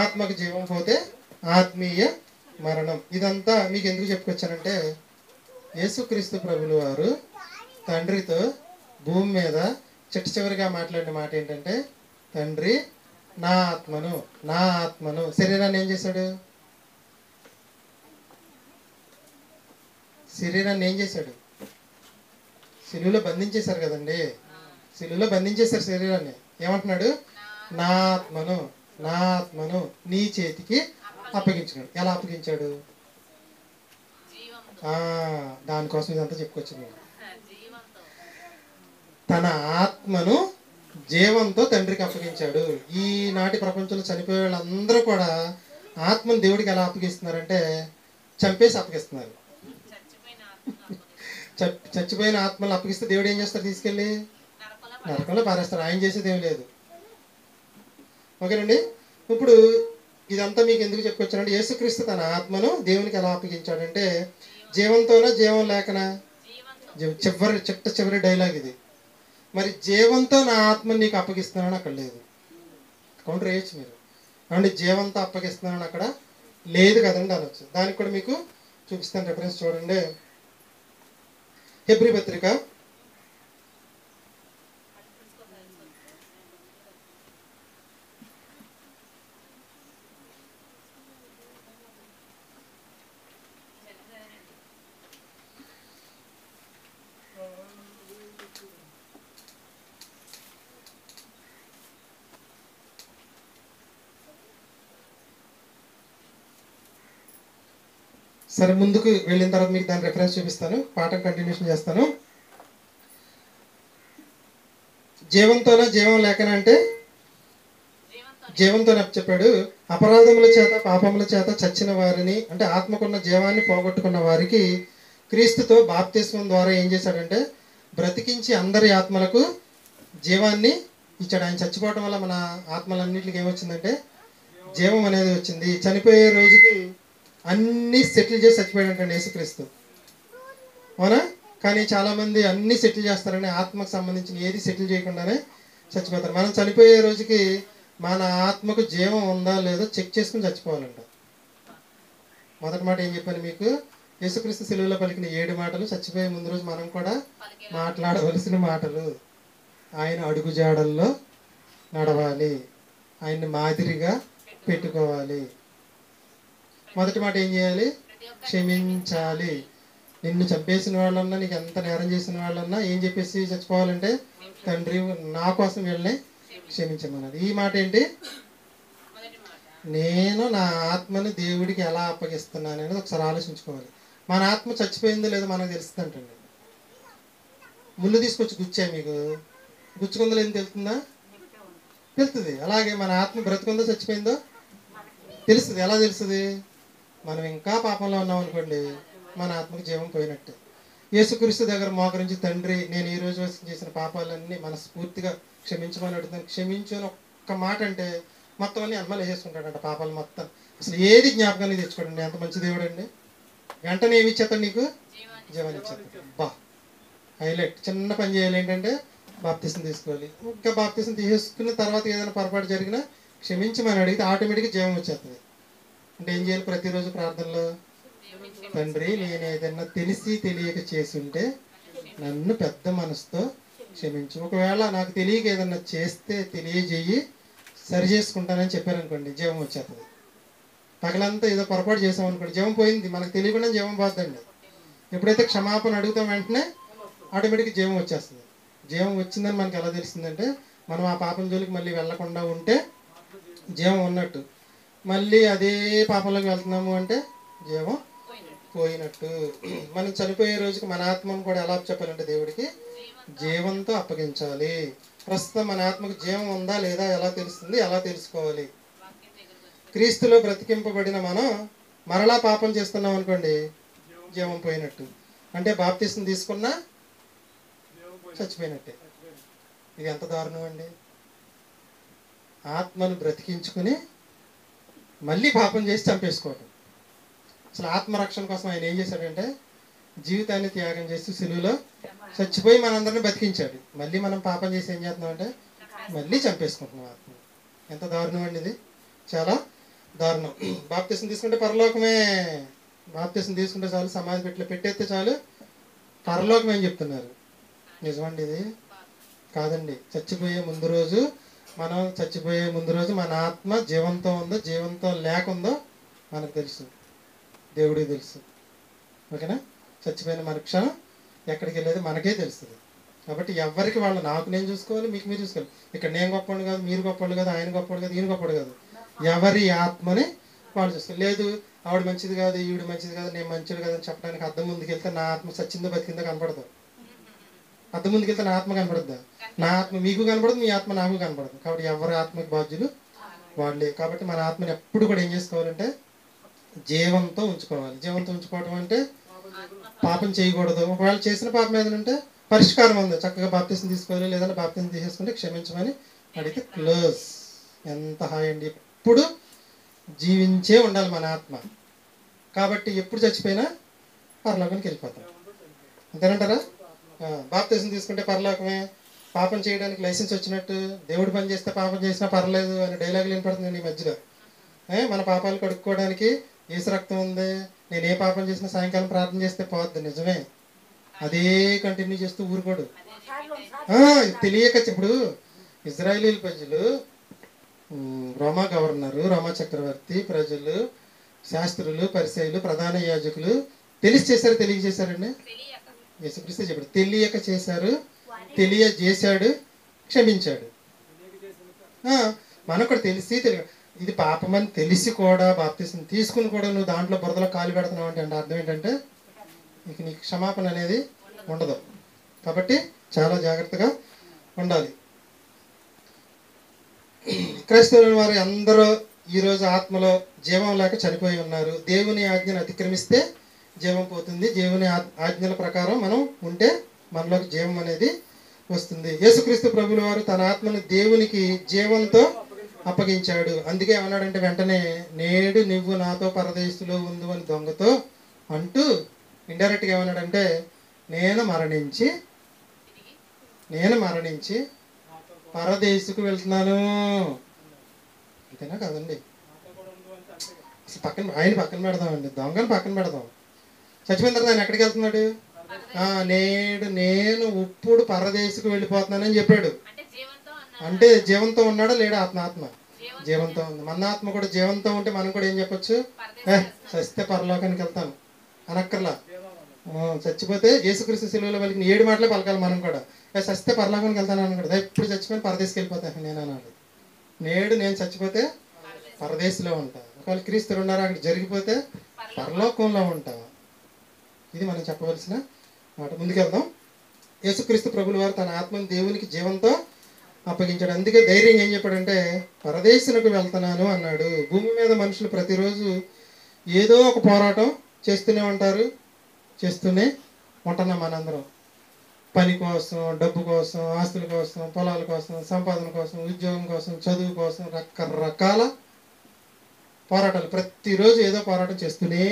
ఆత్మకు జీవం పోతే ఆత్మీయ మరణం. ఇదంతా మీకు ఎందుకు చెప్పుకొచ్చానంటే, యేసుక్రీస్తు ప్రభులు వారు తండ్రితో భూమి మీద చివరిగా మాట్లాడిన మాట ఏంటంటే, తండ్రి నా ఆత్మను, నా ఆత్మను. శరీరాన్ని ఏం చేశాడు? శరీరాన్ని ఏం చేశాడు? సిలువలో బంధించేశారు కదండి, సిలువలో బంధించేశారు శరీరాన్ని. ఏమంటున్నాడు? నా ఆత్మను, నా ఆత్మను నీ చేతికి అప్పగించాడు. ఎలా అప్పగించాడు? దానికోసం ఇదంతా చెప్పుకొచ్చింది. తన ఆత్మను జీవంతో తండ్రికి అప్పగించాడు. ఈనాటి ప్రపంచంలో చనిపోయే వాళ్ళందరూ కూడా ఆత్మను దేవుడికి ఎలా అప్పగిస్తున్నారంటే చంపేసి అప్పగిస్తున్నారు. చచ్చిపోయిన ఆత్మను అప్పగిస్తే దేవుడు ఏం చేస్తారు? తీసుకెళ్ళి నరకంలో పారేస్తారు. ఆయన చేసేది ఏం లేదు. ఓకేనండి. ఇప్పుడు ఇదంతా మీకు ఎందుకు చెప్పుకొచ్చానంటే, యేసుక్రీస్తు తన ఆత్మను దేవునికి ఎలా అప్పగించాడంటే, జీవంతోనా జీవం లేకనా? చివరి డైలాగ్ ఇది. మరి జీవంతో నా ఆత్మను నీకు అప్పగిస్తున్నానని అక్కడ లేదు. కౌంటర్ వేయచ్చు మీరు. అంటే జీవంతో అప్పగిస్తున్నానని అక్కడ లేదు కదండి అనొచ్చు. దానికి కూడా మీకు చూపిస్తాను, రెఫరెన్స్ చూడండి. హెబ్రీ పత్రిక 'సరే ముందుకు వెళ్ళిన తర్వాత మీకు దాని రెఫరెన్స్ చూపిస్తాను, పాఠం కంటిన్యూషన్ చేస్తాను. జీవంతోనా జీవం లేకనా అంటే జీవంతోనే చెప్పాడు. అపరాధముల చేత పాపముల చేత చచ్చిన వారిని, అంటే ఆత్మకున్న జీవాన్ని పోగొట్టుకున్న వారికి క్రీస్తుతో బాప్తిస్మం ద్వారా ఏం చేశాడంటే బ్రతికించి అందరి ఆత్మలకు జీవాన్ని ఇచ్చాడు. ఆయన చచ్చిపోవడం వల్ల మన ఆత్మలన్నింటికి ఏమొచ్చిందంటే జీవం అనేది వచ్చింది. చనిపోయే రోజుకి అన్నీ సెటిల్ చేసి చచ్చిపోయాడంటే యేసుక్రీస్తు, అవునా? కానీ చాలామంది అన్నీ సెటిల్ చేస్తారని ఆత్మకు సంబంధించిన ఏది సెటిల్ చేయకుండానే చచ్చిపోతారు. మనం చనిపోయే రోజుకి మన ఆత్మకు జీవం ఉందా లేదో చెక్ చేసుకుని చచ్చిపోవాలంట. మొదటి మాట ఏం చెప్పాను మీకు? యేసుక్రీస్తు సిలువలో పలికిన 7 మాటలు చచ్చిపోయే ముందు రోజు మనం కూడా మాట్లాడవలసిన మాటలు. ఆయన అడుగుజాడల్లో నడవాలి, ఆయన్ని మాదిరిగా పెట్టుకోవాలి. మొదటి మాట ఏం చేయాలి? క్షమించాలి. నిన్ను చంపేసిన వాళ్ళన్నా, నీకు ఎంత నేరం చేసిన వాళ్ళన్నా ఏం చెప్పేసి చచ్చిపోవాలంటే తండ్రి నా కోసం వీళ్ళని క్షమించమన్నది. ఈ మాట ఏంటి? నేను నా ఆత్మని దేవుడికి ఎలా అప్పగిస్తున్నాను అనేది ఒకసారి ఆలోచించుకోవాలి. మన ఆత్మ చచ్చిపోయిందో లేదో మనకు తెలుస్తుందంటండి. ముళ్ళు తీసుకొచ్చి గుచ్చా మీకు, గుచ్చుకుందో లేదో తెలుస్తుందా? తెలుస్తుంది. అలాగే మన ఆత్మ బ్రతుకుందో చచ్చిపోయిందో తెలుస్తుంది. ఎలా తెలుస్తుంది? మనం ఇంకా పాపంలో ఉన్నాం అనుకోండి, మన ఆత్మకు జీవం పోయినట్టే. యేసుక్రీస్తు దగ్గర మోకరించి, తండ్రి నేను ఈ రోజు చేసిన పాపాలన్నీ మనస్ఫూర్తిగా క్షమించమని అడుగుతాను, క్షమించు అని ఒక్క మాట అంటే మొత్తం అన్ని అన్మలు వేసేసుకుంటాడంట పాపాలు మొత్తం. అసలు ఏది జ్ఞాపకాన్ని తెచ్చుకోండి. ఎంత మంచి దేవుడు అండి. వెంటనే ఏమి ఇచ్చేస్తాడు? నీకు జీవాన్ని ఇచ్చేస్తాడు. బా హైలైట్. చిన్న పని చేయాలి ఏంటంటే బాప్తిసం తీసుకోవాలి. ఇంకా బాప్తిసం తీసుకున్న తర్వాత ఏదైనా పొరపాటు జరిగినా క్షమించమని అడిగితే ఆటోమేటిక్గా జీవం వచ్చేస్తుంది. అంటే ఏం చేయాలి? ప్రతిరోజు ప్రార్థనలో, తండ్రి నేను ఏదైనా తెలిసి తెలియక చేసి ఉంటే నన్ను పెద్ద మనసుతో క్షమించు. ఒకవేళ నాకు తెలియక ఏదన్నా చేస్తే తెలియజేయి, సరి చేసుకుంటానని చెప్పారనుకోండి, జీవం వచ్చేస్తుంది. పగలంతా ఏదో పొరపాటు చేసామనుకోండి, జీవం పోయింది. మనకు తెలియకుండా జీవం పోద్దండి. ఎప్పుడైతే క్షమాపణ అడుగుతాం వెంటనే ఆటోమేటిక్గా జీవం వచ్చేస్తుంది. జీవం వచ్చిందని మనకు ఎలా తెలిసిందంటే, మనం ఆ పాపం జోలికి మళ్ళీ వెళ్లకుండా ఉంటే జీవం ఉన్నట్టు. మళ్ళీ అదే పాపంలోకి వెళ్తున్నాము అంటే జీవం పోయినట్టు. మనం చనిపోయే రోజుకి మన ఆత్మను కూడా ఎలా చెప్పాలంటే దేవుడికి జీవంతో అప్పగించాలి. ప్రస్తుతం మన ఆత్మకు జీవం ఉందా లేదా ఎలా తెలుస్తుంది? ఎలా తెలుసుకోవాలి? క్రీస్తులో బ్రతికింపబడిన మనం మరలా పాపం చేస్తున్నాం అనుకోండి, జీవం పోయినట్టు. అంటే బాప్తిసం తీసుకున్నా చచ్చిపోయినట్టే. ఇది ఎంత దారుణం అండి. ఆత్మను బ్రతికించుకుని మళ్ళీ పాపం చేసి చంపేసుకోవటం. అసలు ఆత్మరక్షణ కోసం ఆయన ఏం చేశాడంటే జీవితాన్ని త్యాగం చేసి సిలువలో చచ్చిపోయి మనందరినీ బతికించాడు. మళ్ళీ మనం పాపం చేసి ఏం చేస్తున్నాం అంటే మళ్ళీ చంపేసుకుంటున్నాం ఆత్మ. ఎంత దారుణం అండి ఇది. చాలా దారుణం. బాప్తిసం తీసుకుంటే పరలోకమే. బాప్తిసం తీసుకుంటే చాలు, సమాధి పెట్టేస్తే చాలు పరలోకమే అని చెప్తున్నారు. నిజమండి ఇది? కాదండి. చచ్చిపోయే ముందు రోజు మన ఆత్మ జీవంతో ఉందో జీవంతో లేకుందో మనకు తెలుసు, దేవుడికి తెలుసు. ఓకేనా? చచ్చిపోయిన మరుక్షణం ఎక్కడికి వెళ్ళేది మనకే తెలుస్తుంది. కాబట్టి ఎవరికి వాళ్ళు, నాకు నేను చూసుకోవాలి, మీకు మీరు చూసుకోవాలి. ఇక్కడ నేను గొప్పవాడు కాదు, మీరు గొప్పవాడు కాదు, ఆయన గొప్పవాడు కాదు, ఈయన గొప్పవాడు కాదు. ఎవరి ఆత్మని వాళ్ళు చూసుకోవాలి. లేదు ఆవిడ మంచిది కాదు, ఈవిడ మంచిది కాదు, నేను మంచిది కాదు అని చెప్పడానికి అద్దం ముందుకు వెళ్తే నా ఆత్మ సచ్చిందో బతికిందో కనపడదు. అద్దం ముందుకు వెళ్తే నా ఆత్మ కనపడద్దా? నా ఆత్మ మీకు కనపడదు, మీ ఆత్మ నాకు కనపడదు. కాబట్టి ఎవరి ఆత్మకి బాధ్యులు వాళ్ళే. కాబట్టి మన ఆత్మని ఎప్పుడు కూడా ఏం చేసుకోవాలంటే జీవంతో ఉంచుకోవాలి. జీవంతో ఉంచుకోవడం అంటే పాపం చేయకూడదు. ఒకవేళ చేసిన పాపం ఏదంటే పరిష్కారం ఉంది, చక్కగా బాప్తిసం తీసుకోవాలి, లేదంటే బాప్తిసం తీసేసుకుంటే క్షమించమని అడిగితే క్లోజ్. ఎంత హాయ్ అండి. ఎప్పుడు జీవించే ఉండాలి మన ఆత్మ. కాబట్టి ఎప్పుడు చచ్చిపోయినా పరలోకానికి వెళ్ళిపోతాం. అంతేనంటారా? బాప్తిసం తీసుకుంటే పరలోకమే. పాపం చేయడానికి లైసెన్స్ వచ్చినట్టు, దేవుడు పని చేస్తే పాపం చేసినా పర్లేదు అని డైలాగులు వినపడుతుంది ఈ మధ్యలో. మన పాపాలు కడుక్కోవడానికి యేసు రక్తం ఉంది, నేను ఏ పాపం చేసినా సాయంకాలం ప్రార్థన చేస్తే పోద్ది. నిజమే. అదే కంటిన్యూ చేస్తూ ఊరుకోడు. తెలియక ఇప్పుడు ఇజ్రాయేలీల ప్రజలు, రోమా గవర్నరు, రోమా చక్రవర్తి, ప్రజలు, శాస్త్రులు, పరిసయ్యులు, ప్రధాన యాజకులు తెలిసి చేశారు, తెలియజేశారండి. యేసుక్రీస్తు చెప్పాడు, తెలియక చేశారు, తెలియజేశాడు, క్షమించాడు. మనకు కూడా తెలిసి ఇది పాపమని తెలిసి కూడా బాప్తిసం తీసుకుని కూడా నువ్వు దాంట్లో బురదలో కాలు పెడుతున్నావు అంటే అర్థం ఏంటంటే ఇక నీకు క్షమాపణ అనేది ఉండదు. కాబట్టి చాలా జాగ్రత్తగా ఉండాలి. క్రైస్తవుల వారు అందరూ ఈరోజు ఆత్మలో జీవం లేక చనిపోయి ఉన్నారు. దేవుని ఆజ్ఞను అతిక్రమిస్తే జీవం పోతుంది. దేవుని ఆజ్ఞల ప్రకారం మనం ఉంటే మనలోకి జీవం అనేది వస్తుంది. యేసుక్రీస్తు ప్రభువుల వారు తన ఆత్మను దేవునికి జీవంతో అప్పగించాడు. అందుకే ఏమన్నాడంటే వెంటనే, నేడు నువ్వు నాతో పరదేశులో ఉండు అని దొంగతో అంటూ ఇండైరెక్ట్గా ఏమన్నాడంటే, నేను మరణించి పరదేశుకు వెళ్తున్నాను. అంతేనా కాదండి? అసలు ఆయన పక్కన పెడదామండి, దొంగను పక్కన పెడదాం. చచ్చిపోయిన తర్వాత ఆయన ఎక్కడికి వెళ్తున్నాడు? నేడు నేను ఇప్పుడు పరదేశుకు వెళ్ళిపోతున్నానని చెప్పాడు. అంటే జీవంతో ఉన్నాడా లేడా? ఆత్మ జీవంతో ఉంది. మన ఆత్మ కూడా జీవంతో ఉంటే మనం కూడా ఏం చెప్పొచ్చు? చస్తే పరలోకానికి వెళ్తాను అనక్కర్లా. చచ్చిపోతే యేసుక్రీస్తు సిలువలో పలికిన 7 మాటలే పలకాలి మనం కూడా. చస్తే పరలోకానికి వెళ్తాను అనకూడదు. ఇప్పుడు చచ్చిపోయిన పరదేశకి వెళ్ళిపోతాను నేను అన్నాడు. నేడు నేను చచ్చిపోతే పరదేశంలో ఉంటా. ఒకవేళ క్రీస్తులు ఉన్నారా అక్కడ జరిగిపోతే పరలోకంలో ఉంటా. ఇది మనం చెప్పవలసిన మాట. ముందుకెళ్దాం. యేసుక్రీస్తు ప్రభుల వారు తన ఆత్మను దేవునికి జీవంతో అప్పగించాడు. అందుకే ధైర్యం ఏం చెప్పాడంటే పరదేశులకు వెళ్తున్నాను అన్నాడు. భూమి మీద మనుషులు ప్రతిరోజు ఏదో ఒక పోరాటం చేస్తూనే ఉంటారు, చేస్తూనే ఉంటున్నాం మనందరం. పని కోసం, డబ్బు కోసం, ఆస్తుల కోసం, పొలాల కోసం, సంపాదన కోసం, ఉద్యోగం కోసం, చదువు కోసం రకరకాల పోరాటాలు. ప్రతిరోజు ఏదో పోరాటం చేస్తూనే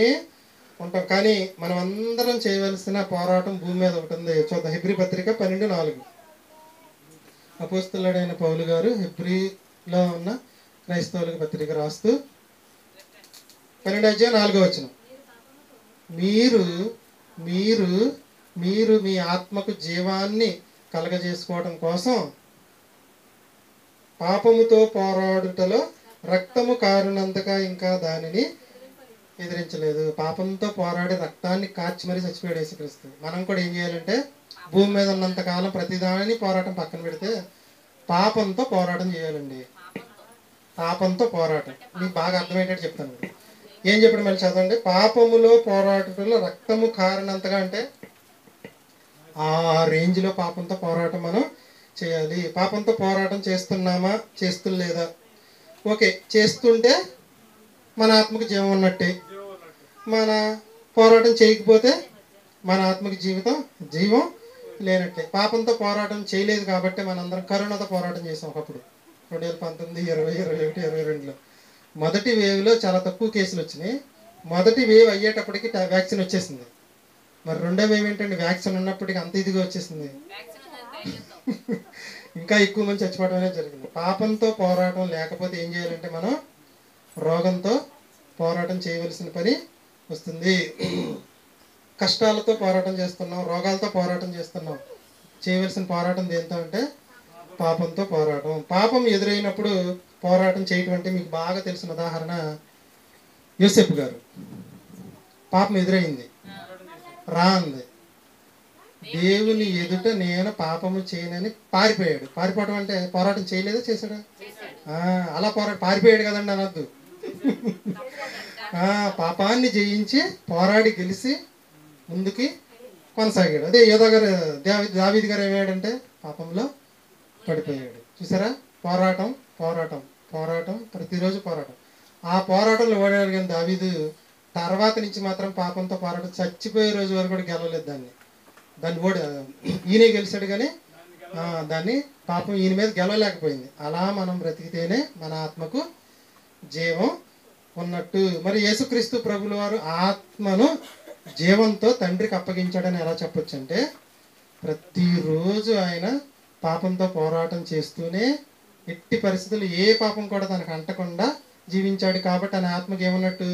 ఉంటాం. కానీ మనం అందరం చేయవలసిన పోరాటం భూమి మీద ఒకటి ఉంది. చూద్దాం. హెబ్రీ పత్రిక 12:4. అపోస్తలుడైన పౌలు గారు హెబ్రీలో ఉన్న క్రైస్తవులకు పత్రిక రాస్తూ 12:4 మీరు మీరు మీరు మీ ఆత్మకు జీవాన్ని కలగజేసుకోవడం కోసం పాపముతో పోరాడుటలో రక్తము కారునంతగా ఇంకా దానిని ఎదిరించలేదు. పాపంతో పోరాడి రక్తాన్ని కార్చి మరీ చచ్చిపోయాడు యేసుక్రీస్తు. మనం కూడా ఏం చేయాలంటే భూమి మీద ఉన్నంత కాలం ప్రతిదాని పోరాటం పక్కన పెడితే పాపంతో పోరాటం చేయాలండి. పాపంతో పోరాటం మీకు బాగా అర్థమయ్యేటట్టు చెప్తాను. ఏం చెప్పడం మళ్ళీ చదవండి. పాపములో పోరాటంలో రక్తము కారణంతగా అంటే ఆ రేంజ్లో పాపంతో పోరాటం మనం చేయాలి. పాపంతో పోరాటం చేస్తున్నామా, చేస్తులేదా? ఓకే, చేస్తుంటే మన ఆత్మకి జీవం ఉన్నట్టే. మన పోరాటం చేయకపోతే మన ఆత్మకి జీవం లేనట్లే. పాపంతో పోరాటం చేయలేదు కాబట్టి మనందరం కరోనాతో పోరాటం చేసాం ఒకప్పుడు 2019, 20, 21, 22లో. మొదటి వేవ్లో చాలా తక్కువ కేసులు వచ్చినాయి. మొదటి వేవ్ అయ్యేటప్పటికి వ్యాక్సిన్ వచ్చేసింది. మరి రెండో వేవ్ ఏంటంటే వ్యాక్సిన్ ఉన్నప్పటికీ అంత ఇదిగా వచ్చేసింది. ఇంకా ఎక్కువ మంది చచ్చిపోవడం అనేది జరిగింది. పాపంతో పోరాటం లేకపోతే ఏం చేయాలంటే మనం రోగంతో పోరాటం చేయవలసిన పని వస్తుంది. కష్టాలతో పోరాటం చేస్తున్నాం, రోగాలతో పోరాటం చేస్తున్నాం. చేయవలసిన పోరాటం దేంతో అంటే పాపంతో పోరాటం. పాపం ఎదురైనప్పుడు పోరాటం చేయటం అంటే మీకు బాగా తెలిసిన ఉదాహరణ యోసేపు గారు. పాపం ఎదురైంది, అంది. దేవుని ఎదుట నేను పాపము చేయనని పారిపోయాడు. పారిపోవడం అంటే పోరాటం చేయలేదా, చేశాడా? అలా పారిపోయాడు కదండి అనొద్దు. పాపాన్ని జయించి పోరాడి గెలిచి ముందుకి కొనసాగాడు. అదే యోధా గారు, దావీదు గారు ఏమయ్యాడంటే పాపంలో పడిపోయాడు. చూసారా? పోరాటం పోరాటం పోరాటం, ప్రతిరోజు పోరాటం. ఆ పోరాటంలో ఓడాడు. కానీ దావీదు తర్వాత నుంచి మాత్రం పాపంతో పోరాటం చచ్చిపోయే రోజు వరకు కూడా గెలవలేదు. దాన్ని ఈయనే గెలిచాడు కానీ దాన్ని పాపం ఈయన మీద గెలవలేకపోయింది. అలా మనం బ్రతికితేనే మన ఆత్మకు జీవం ఉన్నట్టు. మరి యేసుక్రీస్తు ప్రభుల వారు ఆత్మను జీవంతో తండ్రికి అప్పగించాడని ఎలా చెప్పొచ్చు అంటే ప్రతిరోజు ఆయన పాపంతో పోరాటం చేస్తూనే ఎట్టి పరిస్థితులు ఏ పాపం కూడా తనకు అంటకుండా జీవించాడు. కాబట్టి ఆయన ఆత్మకి ఏమన్నట్టు?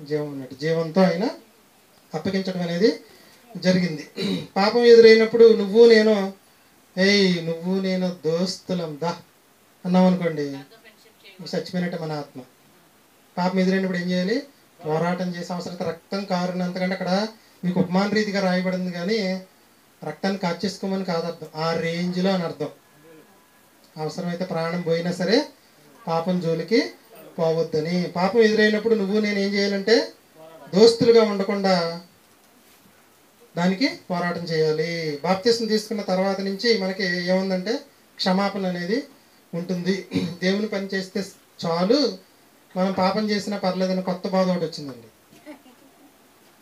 జీవం ఉన్నట్టు. జీవంతో ఆయన అప్పగించడం అనేది జరిగింది. పాపం ఎదురైనప్పుడు నువ్వు నేను దోస్తులం దా అన్నాం అనుకోండి, చచ్చిపోయినట్టే మన ఆత్మ. పాపం ఎదురైనప్పుడు ఏం చేయాలి? పోరాటం చేసి అవసరత రక్తం కారునంతకంటే అక్కడ మీకు ఉపమాన రీతిగా రాయబడింది కానీ రక్తాన్ని కార్చేసుకోమని కాదు అర్థం, ఆ రేంజ్లో అని అర్థం. అవసరమైతే ప్రాణం పోయినా సరే పాపం జోలికి పోవద్దని. పాపం ఎదురైనప్పుడు నువ్వు నేను ఏం చేయాలంటే దోస్తులుగా ఉండకుండా దానికి పోరాటం చేయాలి. బాప్తిసం తీసుకున్న తర్వాత నుంచి మనకి ఏముందంటే క్షమాపణ అనేది ఉంటుంది. దేవుని పని చేస్తే చాలు, మనం పాపం చేసినా పర్లేదని కొత్త బాధ ఒకటి వచ్చిందండి.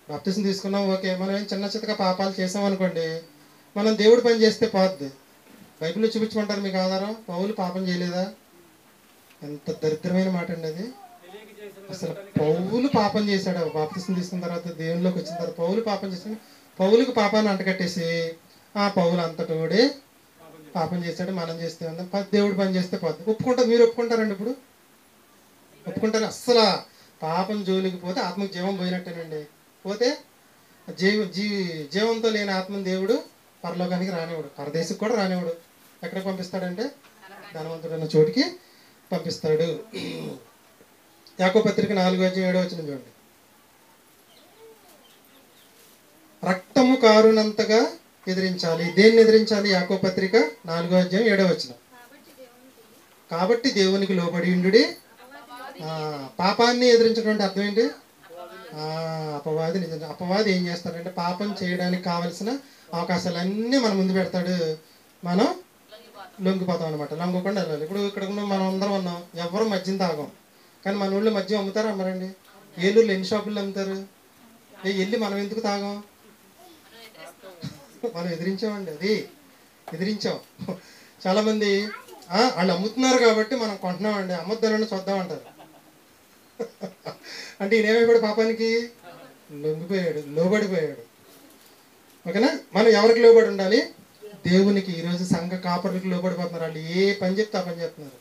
బాప్తిసం తీసుకున్నాం, ఓకే, మనం ఏం చిన్న చిత్తగా పాపాలు చేసాం అనుకోండి, మనం దేవుడి పని చేస్తే పోద్ది. బైబిల్లో చూపించమంటారు మీకు ఆధారం. పౌలు పాపం చేయలేదా? ఎంత దరిద్రమైన మాట అండి అది. అసలు పౌలు పాపం చేశాడు. బాప్తిసం తీసుకున్న తర్వాత దేవునిలోకి వచ్చిన తర్వాత పౌలు పాపం చేశాడు. పౌలుకి పాపాన్ని అంటకట్టేసి పౌలు అంతటోడే పాపం చేశాడు, మనం చేస్తే ఉందాం, దేవుడు పని చేస్తే పోద్ది. ఒప్పుకుంటారు? మీరు ఒప్పుకుంటారండి? ఇప్పుడు ఒప్పుకుంటారు? అస్సలు పాపం జోలికి పోతే ఆత్మకు జీవం పోయినట్టేనండి. పోతే జీవంతో లేని ఆత్మను దేవుడు పరలోకానికి రానివాడు, పరదేశకు కూడా రానివాడు. ఎక్కడికి పంపిస్తాడంటే ధనవంతుడన్న చోటికి పంపిస్తాడు. యాకోబు పత్రిక 4:7 చూడండి. రక్తము కారునంతగా ఎదిరించాలి. దేన్ని ఎదిరించాలి? యాకోబు పత్రిక 4:7. కాబట్టి దేవునికి లోబడి ఉండుడి. పాపాన్ని ఎదిరించడం అర్థం ఏంటి? అపవాది ఏం చేస్తాడంటే పాపం చేయడానికి కావలసిన అవకాశాలన్నీ మన ముందు పెడతాడు, మనం లొంగిపోతాం అనమాట. లొంగకుండా వెళ్ళాలి. ఇప్పుడు ఇక్కడ మనం అందరం ఉన్నాం, ఎవరు మద్యం తాగం, కానీ మన ఊళ్ళో మద్యం అమ్ముతారా? అమ్మరండి. ఏలూరులో ఎన్ని షాపుల్లో అమ్ముతారు? వెళ్ళి మనం ఎందుకు తాగం? మనం ఎదిరించామండి, అది ఎదిరించాం. చాలామంది వాళ్ళు అమ్ముతున్నారు కాబట్టి మనం కొంటున్నామండి, అమ్మొద్దనని చూద్దామంటారు. అంటే ఈయనేమైపోయాడు పాపానికి, లొంగిపోయాడు, లోబడిపోయాడు. ఓకేనా? మనం ఎవరికి లోబడి ఉండాలి? దేవునికి. ఈరోజు సంఘ కాపరులకు లోబడిపోతున్నారు. వాళ్ళు ఏ పని చెప్తే ఆ పని చెప్తున్నారు.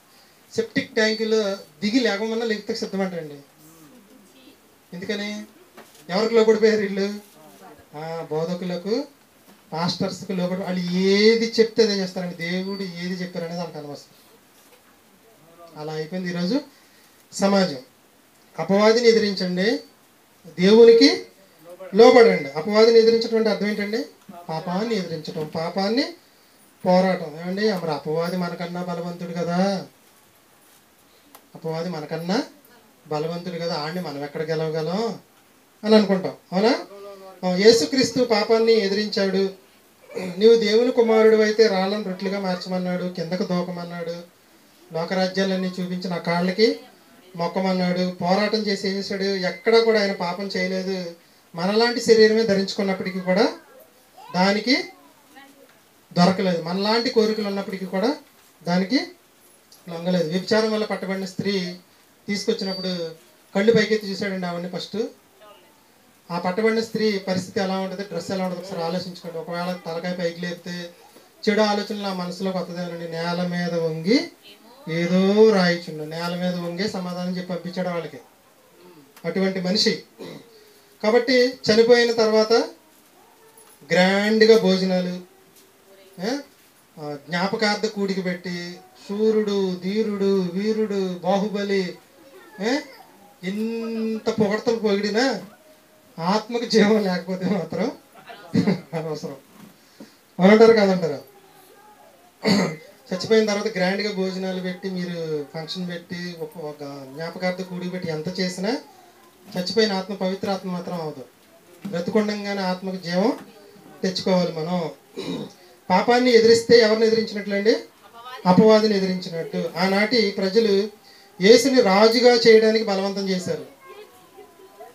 సెప్టిక్ ట్యాంకులో దిగి లేకమన్నా లేకపోతే సిద్ధమంటండి. ఎందుకని? ఎవరికి లోబడిపోయారు వీళ్ళు? బోధకులకు, పాస్టర్స్కి లోబడి. వాళ్ళు ఏది చెప్తే అదే చేస్తారండి. దేవుడు ఏది చెప్పారనేది వాళ్ళకి అనవసరం. అలా అయిపోయింది ఈరోజు సమాజం. అపవాదిని ఎదిరించండి, దేవునికి లోబడండి. అపవాదిని ఎదిరించడం అంటే అర్థం ఏంటండి? పాపాన్ని ఎదిరించడం, పాపాన్ని పోరాటం. ఏమండి, మరి అపవాది మనకన్నా బలవంతుడు కదా, అపవాది మనకన్నా బలవంతుడు కదా, ఆడిని మనం ఎక్కడ గెలవగలం అని అనుకుంటాం. అవునా? యేసుక్రీస్తు పాపాన్ని ఎదిరించాడు. నీవు దేవుని కుమారుడు అయితే రాళ్ళను రొట్టెలుగా మార్చమన్నాడు, కిందకు దూకమన్నాడు, లోకరాజ్యాలన్నీ చూపించి నా కాళ్ళకి మొక్కమన్నాడు. పోరాటం చేసి ఏం చేశాడు? ఎక్కడా కూడా ఆయన పాపం చేయలేదు. మనలాంటి శరీరమే ధరించుకున్నప్పటికీ కూడా దానికి దొరకలేదు. మనలాంటి కోరికలు ఉన్నప్పటికీ కూడా దానికి లొంగలేదు. వ్యభిచారం వల్ల పట్టబడిన స్త్రీ తీసుకొచ్చినప్పుడు కళ్ళు పైకెత్తి చూశాడండి ఆవిడని ఫస్ట్. ఆ పట్టబడిన స్త్రీ పరిస్థితి ఎలా ఉంటుంది, డ్రెస్ ఎలా ఉంటుంది ఒకసారి ఆలోచించుకోండి. ఒకవేళ తలకాయ పైకి లేపితే చెడు ఆలోచనలు ఆ మనసులోకి వస్తుందేనండి. నేల మీద వంగి ఏదో రాయిచుండు, నేల మీద వంగే సమాధానం చెప్పి పంపించాడు వాళ్ళకి. అటువంటి మనిషి. కాబట్టి చనిపోయిన తర్వాత గ్రాండ్గా భోజనాలు, జ్ఞాపకార్థ కూడికి పెట్టి శూరుడు, ధీరుడు, వీరుడు, బాహుబలి, ఇంత పొగడతలు పొగిడినా ఆత్మకు జీవం లేకపోతే మాత్రం అనవసరం. అవునంటారు కాదంటారా? చచ్చిపోయిన తర్వాత గ్రాండ్గా భోజనాలు పెట్టి, మీరు ఫంక్షన్ పెట్టి, ఒక జ్ఞాపకార్థ కూడికి పెట్టి ఎంత చేసినా చచ్చిపోయిన ఆత్మ పవిత్ర ఆత్మ మాత్రం అవదు. బ్రతుకుండంగానే ఆత్మకు జీవం తెచ్చుకోవాలి మనం. పాపాన్ని ఎదిరిస్తే ఎవరిని ఎదిరించినట్లండి? అపవాదిని ఎదిరించినట్టు. ఆనాటి ప్రజలు యేసుని రాజుగా చేయడానికి బలవంతం చేశారు.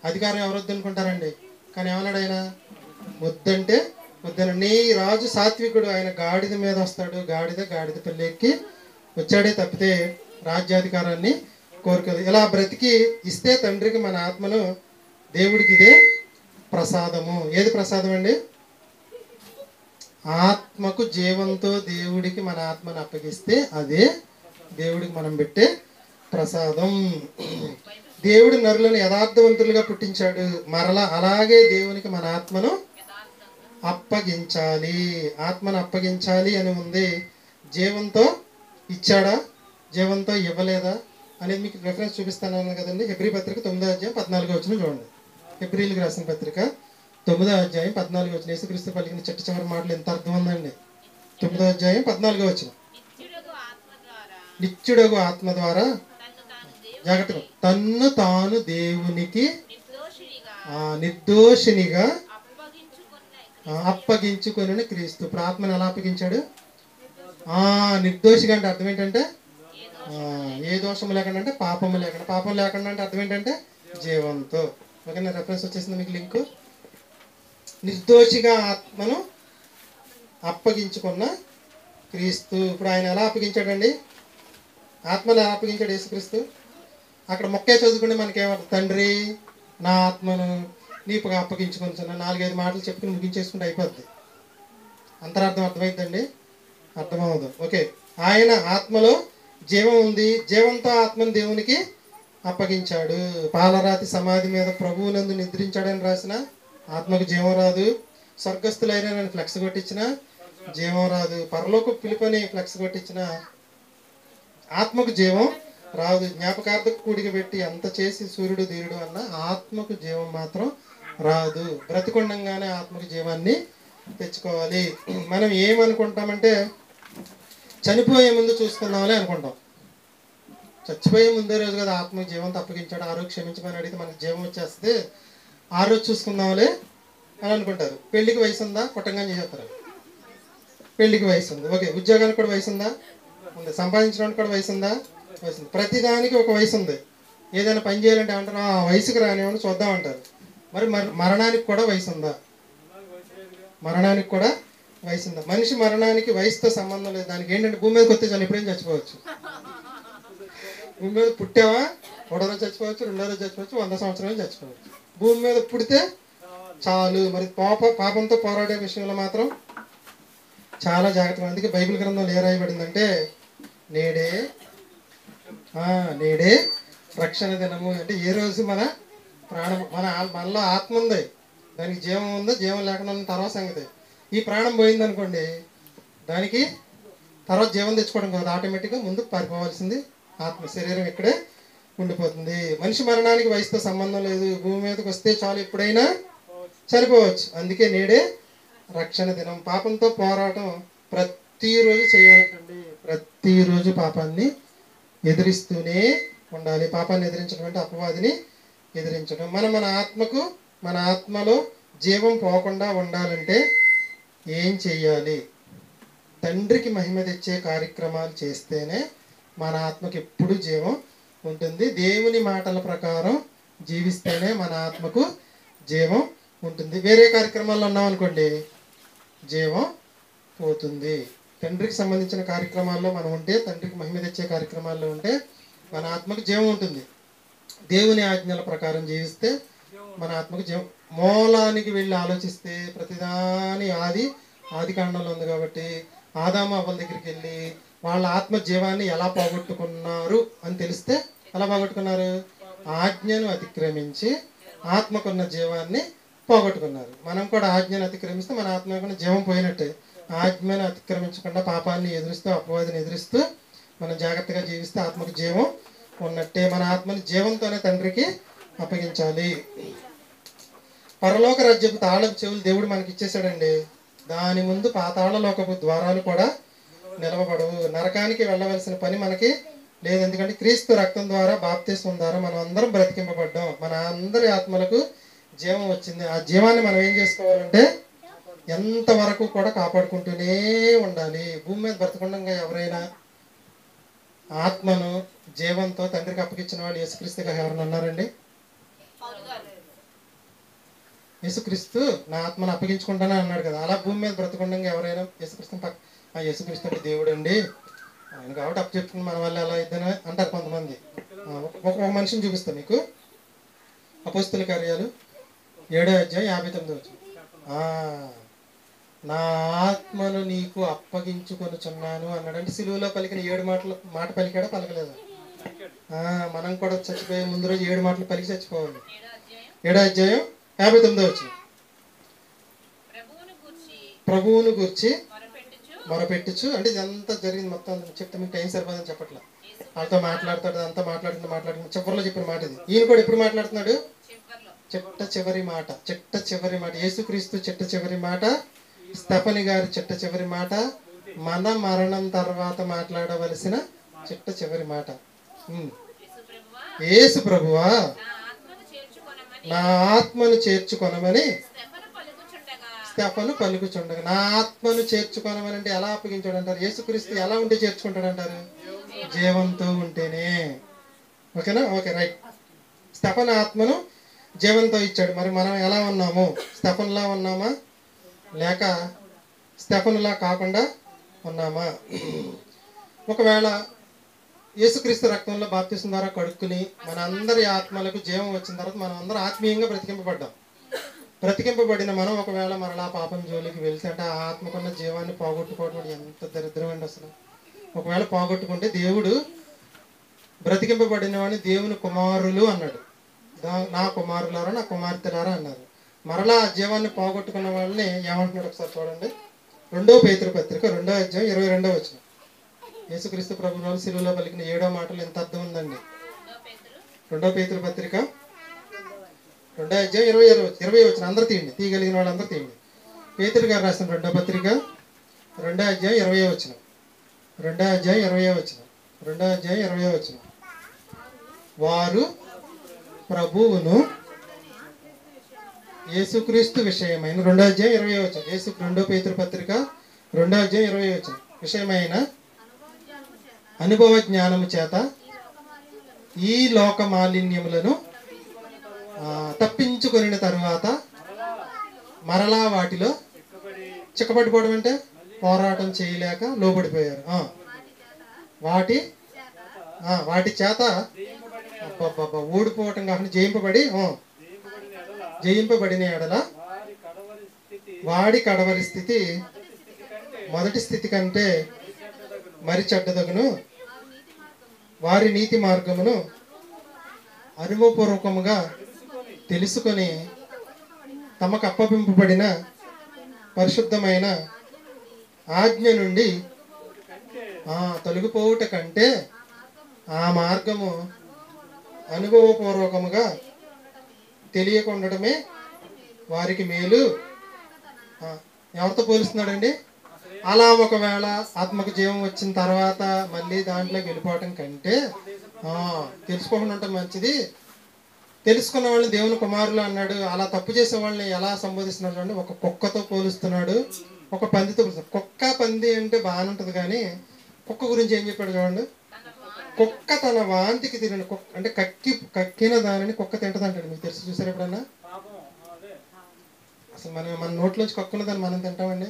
అధికారం ఎవరు వద్దనుకుంటారండి? కానీ ఏమన్నాడు ఆయన? వద్దంటే వద్దన. నీ రాజు సాత్వికుడు, ఆయన గాడిద మీద వస్తాడు, గాడిద పిల్ల ఎక్కి వచ్చాడే తప్పితే రాజ్యాధికారాన్ని కోరుకోదు. ఇలా బ్రతికి ఇస్తే తండ్రికి మన ఆత్మను, దేవుడికి ఇదే ప్రసాదము. ఏది ప్రసాదం అండి? ఆత్మకు జీవంతో దేవుడికి మన ఆత్మను అప్పగిస్తే అదే దేవుడికి మనం పెట్టే ప్రసాదం. దేవుడు నరులను యథార్థవంతులుగా పుట్టించాడు. మరలా అలాగే దేవునికి మన ఆత్మను అప్పగించాలి. ఆత్మను అప్పగించాలి అని ఉంది. జీవంతో ఇచ్చాడా, జీవంతో ఇవ్వలేదా అనేది మీకు రెఫరెన్స్ చూపిస్తాను కదండి. హెబ్రీ పత్రిక 9వ అధ్యాయం 14వ వచనం చూడండి. హెబ్రీలకు రాసిన పత్రిక 9వ అధ్యాయం 14వ వచనం. యేసుక్రీస్తు పలికిన చిట్ట చివరి మాటలు ఎంత అర్థం ఉందండి. 9వ అధ్యాయం 14వ వచనం. నిత్యుడగు ఆత్మ ద్వారా జాగ్రత్తగా తన్ను తాను దేవునికి నిర్దోషినిగా అప్పగించుకొని క్రీస్తు. ఇప్పుడు ఆత్మను ఎలా అప్పగించాడు? నిర్దోషిగా అంటే అర్థం ఏంటంటే ఏ దోషము లేకుండా, అంటే పాపము లేకుండా. పాపం లేకుండా అంటే అర్థం ఏంటంటే జీవంతో. ఓకేనా? రెఫరెన్స్ వచ్చేసింది మీకు లింకు. నిర్దోషిగా ఆత్మను అప్పగించుకున్న క్రీస్తు. ఇప్పుడు ఆయన ఎలా అప్పగించాడండి? ఆత్మను ఎలా అప్పగించాడు యేసుక్రీస్తు? అక్కడ మొక్కే చదువుకుంటే మనకేమర్థం? తండ్రి నా ఆత్మను నీపుగా అప్పగించుకొని 4-5 మాటలు చెప్పుకుని ముగించేసుకుంటే అయిపోద్ది. అంతరార్థం అర్థమైందండి? అర్థమవుదు. ఓకే. ఆయన ఆత్మలో జీవం ఉంది, జీవంతో ఆత్మను దేవునికి అప్పగించాడు. పాలరాతి సమాధి మీద ప్రభువునందు నిద్రించాడని రాసిన ఆత్మకు జీవం రాదు. స్వర్గస్థులైన నేను ఫ్లెక్స్ కొట్టించిన జీవం రాదు. పరలోక పిలుపని ఫ్లెక్స్ కొట్టించిన ఆత్మకు జీవం రాదు. జ్ఞాపకార్థకు కూడిక పెట్టి అంత చేసి సూర్యుడు ధీరుడు అన్న ఆత్మకు జీవం మాత్రం రాదు. బ్రతికుండంగానే ఆత్మకు జీవాన్ని తెచ్చుకోవాలి. మనం ఏమనుకుంటామంటే చనిపోయే ముందు చూసుకుందామని అనుకుంటాం. చచ్చిపోయే ముందే రోజు కదా ఆత్మకు జీవం తప్పగించాడు, ఆ రోజు క్షమించమని అడిగితే మనకు జీవం వచ్చేస్తే ఆ రోజు చూసుకుందాంలే అని అనుకుంటారు. పెళ్లికి వయసు ఉందా? కుట్టంగా చేసేస్తారు. పెళ్లికి వయసు ఉంది. ఓకే. ఉద్యోగానికి కూడా వయసు ఉందా? ఉంది. సంపాదించడానికి కూడా వయసు ఉందా? వయసు ఉంది. ప్రతిదానికి ఒక వయసు ఉంది. ఏదైనా పని చేయాలంటే అంటారు ఆ వయసుకు రానివ్వండి చూద్దాం అంటారు. మరి మరణానికి కూడా వయసు ఉందా? మరణానికి కూడా వయసు ఉందా? మనిషి మరణానికి వయసుతో సంబంధం లేదు. దానికి ఏంటంటే భూమి మీదకి వస్తే చాలు ఎప్పుడైనా చచ్చిపోవచ్చు. భూమి మీద పుట్టావా, ఒకటో రోజు చచ్చిపోవచ్చు, రెండో రోజు చచ్చిపోవచ్చు, 100 సంవత్సరాలు చచ్చిపోవచ్చు. భూమి మీద పుడితే చాలు. మరి పాపంతో పోరాడే విషయంలో మాత్రం చాలా జాగ్రత్తగా. అందుకే బైబిల్ గ్రంథంలో ఏ రాయబడిందంటే నేడే రక్షణ దినము. అంటే ఏ రోజు మన ప్రాణం, మనలో ఆత్మ ఉంది, దానికి జీవం ఉంది, జీవం లేకుండా ఉన్న తర్వాత సంగతి. ఈ ప్రాణం పోయిందనుకోండి, దానికి తర్వాత జీవం తెచ్చుకోవడం కాదు, ఆటోమేటిక్గా ముందుకు పారిపోవాల్సింది ఆత్మ. శరీరం ఇక్కడే ఉండిపోతుంది. మనిషి మరణానికి వయసుతో సంబంధం లేదు. భూమి మీదకి వస్తే చాలు ఎప్పుడైనా చనిపోవచ్చు. అందుకే నేడే రక్షణ దినం. పాపంతో పోరాటం ప్రతిరోజు చేయాలండి. ప్రతిరోజు పాపాన్ని ఎదిరిస్తూనే ఉండాలి. పాపాన్ని ఎదిరించడం అంటే అపవాదిని ఎదిరించడం. మన ఆత్మలో జీవం పోకుండా ఉండాలంటే ఏం చెయ్యాలి? తండ్రికి మహిమ తెచ్చే కార్యక్రమాలు చేస్తేనే మన ఆత్మకి ఎప్పుడు జీవం ఉంటుంది. దేవుని మాటల ప్రకారం జీవిస్తేనే మన ఆత్మకు జీవం ఉంటుంది. వేరే కార్యక్రమాల్లో ఉన్నామనుకోండి, జీవం పోతుంది. తండ్రికి సంబంధించిన కార్యక్రమాల్లో మనం ఉంటే, తండ్రికి మహిమ తెచ్చే కార్యక్రమాల్లో ఉంటే మన ఆత్మకు జీవం ఉంటుంది. దేవుని ఆజ్ఞల ప్రకారం జీవిస్తే మన ఆత్మకు జీవం. మూలానికి వెళ్ళి ఆలోచిస్తే ప్రతిదాని ఆది కాండంలో ఉంది కాబట్టి ఆదాము అవ్వల దగ్గరికి వెళ్ళి వాళ్ళ ఆత్మ జీవాన్ని ఎలా పోగొట్టుకున్నారు అని తెలిస్తే, ఎలా పోగొట్టుకున్నారు? ఆజ్ఞను అతిక్రమించి ఆత్మకున్న జీవాన్ని పోగొట్టుకున్నారు. మనం కూడా ఆజ్ఞను అతిక్రమిస్తే మన ఆత్మకున్న జీవం పోయినట్టే. ఆజ్ఞను అతిక్రమించకుండా పాపాన్ని ఎదురిస్తూ, అపవాదిని ఎదురిస్తూ మనం జాగ్రత్తగా జీవిస్తే ఆత్మకు జీవం ఉన్నట్టే. మన ఆత్మని జీవంతోనే తండ్రికి అప్పగించాలి. పరలోక రాజ్యపు తాళపు చెవులు దేవుడు మనకి ఇచ్చేసాడండి. దాని ముందు పాతాళలోకపు ద్వారాలు కూడా నిలవబడవు. నరకానికి వెళ్ళవలసిన పని మనకి లేదు. ఎందుకంటే క్రీస్తు రక్తం ద్వారా, బాప్తిస్మం ద్వారా మనం అందరం బ్రతికింపబడ్డాం. మన అందరి ఆత్మలకు జీవం వచ్చింది. ఆ జీవాన్ని మనం ఏం చేసుకోవాలంటే ఎంతవరకు కూడా కాపాడుకుంటూనే ఉండాలి. భూమి మీద బ్రతకుండా ఎవరైనా ఆత్మను జీవంతో తండ్రికి అప్పగించిన వాళ్ళు యేసుక్రీస్తు గారు ఎవరైనా ఉన్నారండి? యేసుక్రీస్తు నా ఆత్మను అప్పగించుకుంటానే అన్నాడు కదా. అలా భూమి మీద బ్రతకుండా ఎవరైనా యేసుక్రీస్తు అంటే దేవుడు అండి, ఆయన కాబట్టి అప్పచెప్తుంది, మన వల్ల ఎలా అయిద్దని అంటారు కొంతమంది. ఒక మనిషిని చూపిస్తాను మీకు. అపోస్తుల కార్యాలు 7వ అధ్యాయం 59వ వచనం. నా ఆత్మను నీకు అప్పగించుకొనుచున్నాను అన్నాడంటే సిలువలో పలికిన 7 మాట పలికాడా, పలకలేదా? మనం కూడా చచ్చిపోయే ముందు రోజు 7 మాటలు పలికి చచ్చిపోవాలి. 7వ అధ్యాయం 59వ వచనం. ప్రభువును గూర్చి మొరపెట్టుచు. అంటే ఇదంతా జరిగింది మొత్తం చెప్తే మీకు టైం సరిపోదని చెప్పట్లా. వాళ్ళతో మాట్లాడతాడు, అంతా మాట్లాడుకుంటూ చివరిలో చెప్పిన మాట ఇది. ఈయన కూడా ఎప్పుడు మాట్లాడుతున్నాడు? చిట్ట చివరి మాట. యేసుక్రీస్తు చిట్ట చివరి మాట, స్టెఫనీ గారి చిట్ట చివరి మాట, మన మరణం తర్వాత మాట్లాడవలసిన చిట్ట చివరి మాట. యేసు ప్రభువా నా ఆత్మను చేర్చుకొనమని స్టెఫను పలుకుచుండగా. నా ఆత్మను చేర్చుకొనమని అంటే ఎలా అప్పగించాడు అంటారు? యేసుక్రీస్తు ఎలా ఉంటే చేర్చుకుంటాడు అంటారు? జీవంతో ఉంటేనే. ఓకేనా? Okay, right. స్టెఫన్ ఆత్మను జీవంతో ఇచ్చాడు. మరి మనం ఎలా ఉన్నాము? స్టెఫన్లా ఉన్నామా లేక స్టెఫన్లా కాకుండా ఉన్నామా? ఒకవేళ యేసుక్రీస్తు రక్తంలో బాప్తిసం ద్వారా కడుక్కుని మన అందరి ఆత్మలకు జీవం వచ్చిన తర్వాత మనం అందరం ఆత్మీయంగా బ్రతికింపబడిన మనం ఒకవేళ మరలా పాపం జోలికి వెళ్తే అంటే ఆ ఆత్మకున్న జీవాన్ని పోగొట్టుకోవడం ఎంత దరిద్రం అండి అసలు. ఒకవేళ పోగొట్టుకుంటే దేవుడు బ్రతికింపబడిన వాడిని దేవుని కుమారులు అన్నాడు. నా కుమారులారా, నా కుమార్తెలారా అన్నారు. మరలా ఆ జీవాన్ని పోగొట్టుకున్న వాళ్ళని ఏమంటున్నాడు ఒకసారి చూడండి. 2వ పేతురు పత్రిక 2వ అధ్యాయం 22వ వచనం. యేసుక్రీస్తు ప్రభు వారు సిలువలో పలికిన 7వ మాటలు ఎంత అర్థం ఉందండి. 2వ పేతురు పత్రిక 2వ అధ్యాయం 20వ వచనం. అందరూ తీయగలిగిన వాళ్ళు అందరూ తీయండి. పేతురు గారు రాసిన 2వ పత్రిక 2వ అధ్యాయం 20వ వచనం. 2వ అధ్యాయం 20వ వచనం. 2వ అధ్యాయం 20వ వచనం. వారు ప్రభువును యేసుక్రీస్తు విషయమైన 2వ అధ్యాయం 20వ వచనం. 2వ పేతురు పత్రిక 2వ అధ్యాయం 20వ వచనం. విషయమైన అనుభవ జ్ఞానము చేత ఈ లోక మాలిన్యములను తప్పించుకొనిన తరువాత మరలా వాటిలో చిక్కబడిపోవడం అంటే పోరాటం చేయలేక లోబడిపోయారు. వాటి వాటి చేత ఓడిపోవటం కాకుండా జయింపబడిన ఎడల వాడి కడవరి స్థితి మొదటి స్థితి కంటే మరి చెడ్డదగును. వారి నీతి మార్గమును అనుభవపూర్వకముగా తెలుసుకొని తమకు అప్పగింపబడిన పరిశుద్ధమైన ఆజ్ఞ నుండి తొలగిపోవుట కంటే ఆ మార్గము అనుభవపూర్వకముగా తెలియకుండటమే వారికి మేలు. ఎవరితో పోలుస్తున్నాడండి? అలా ఒకవేళ ఆత్మకు జీవం వచ్చిన తర్వాత మళ్ళీ దాంట్లోకి వెళ్ళిపోవటం కంటే తెలుసుకోకుండా ఉండటం మంచిది. తెలుసుకున్న వాళ్ళని దేవుని కుమారులు అన్నాడు. అలా తప్పు చేసే వాళ్ళని ఎలా సంబోధిస్తున్నాడు అంటే ఒక కుక్కతో పోలుస్తున్నాడు, ఒక పందితో పోలుస్తున్నాడు. కుక్క పంది అంటే బాగానే ఉంటుంది, కానీ కుక్క గురించి ఏం చెప్పాడు చూడండి. కుక్క తన వాంతికి తిరిగిన కుక్క అంటే కక్కిన దానిని కుక్క తింటది అంటాడు. మీకు తెలిసి చూసారు ఎప్పుడన్నా? అసలు మన నోట్లోంచి కక్కున్న దాన్ని మనం తింటామండి.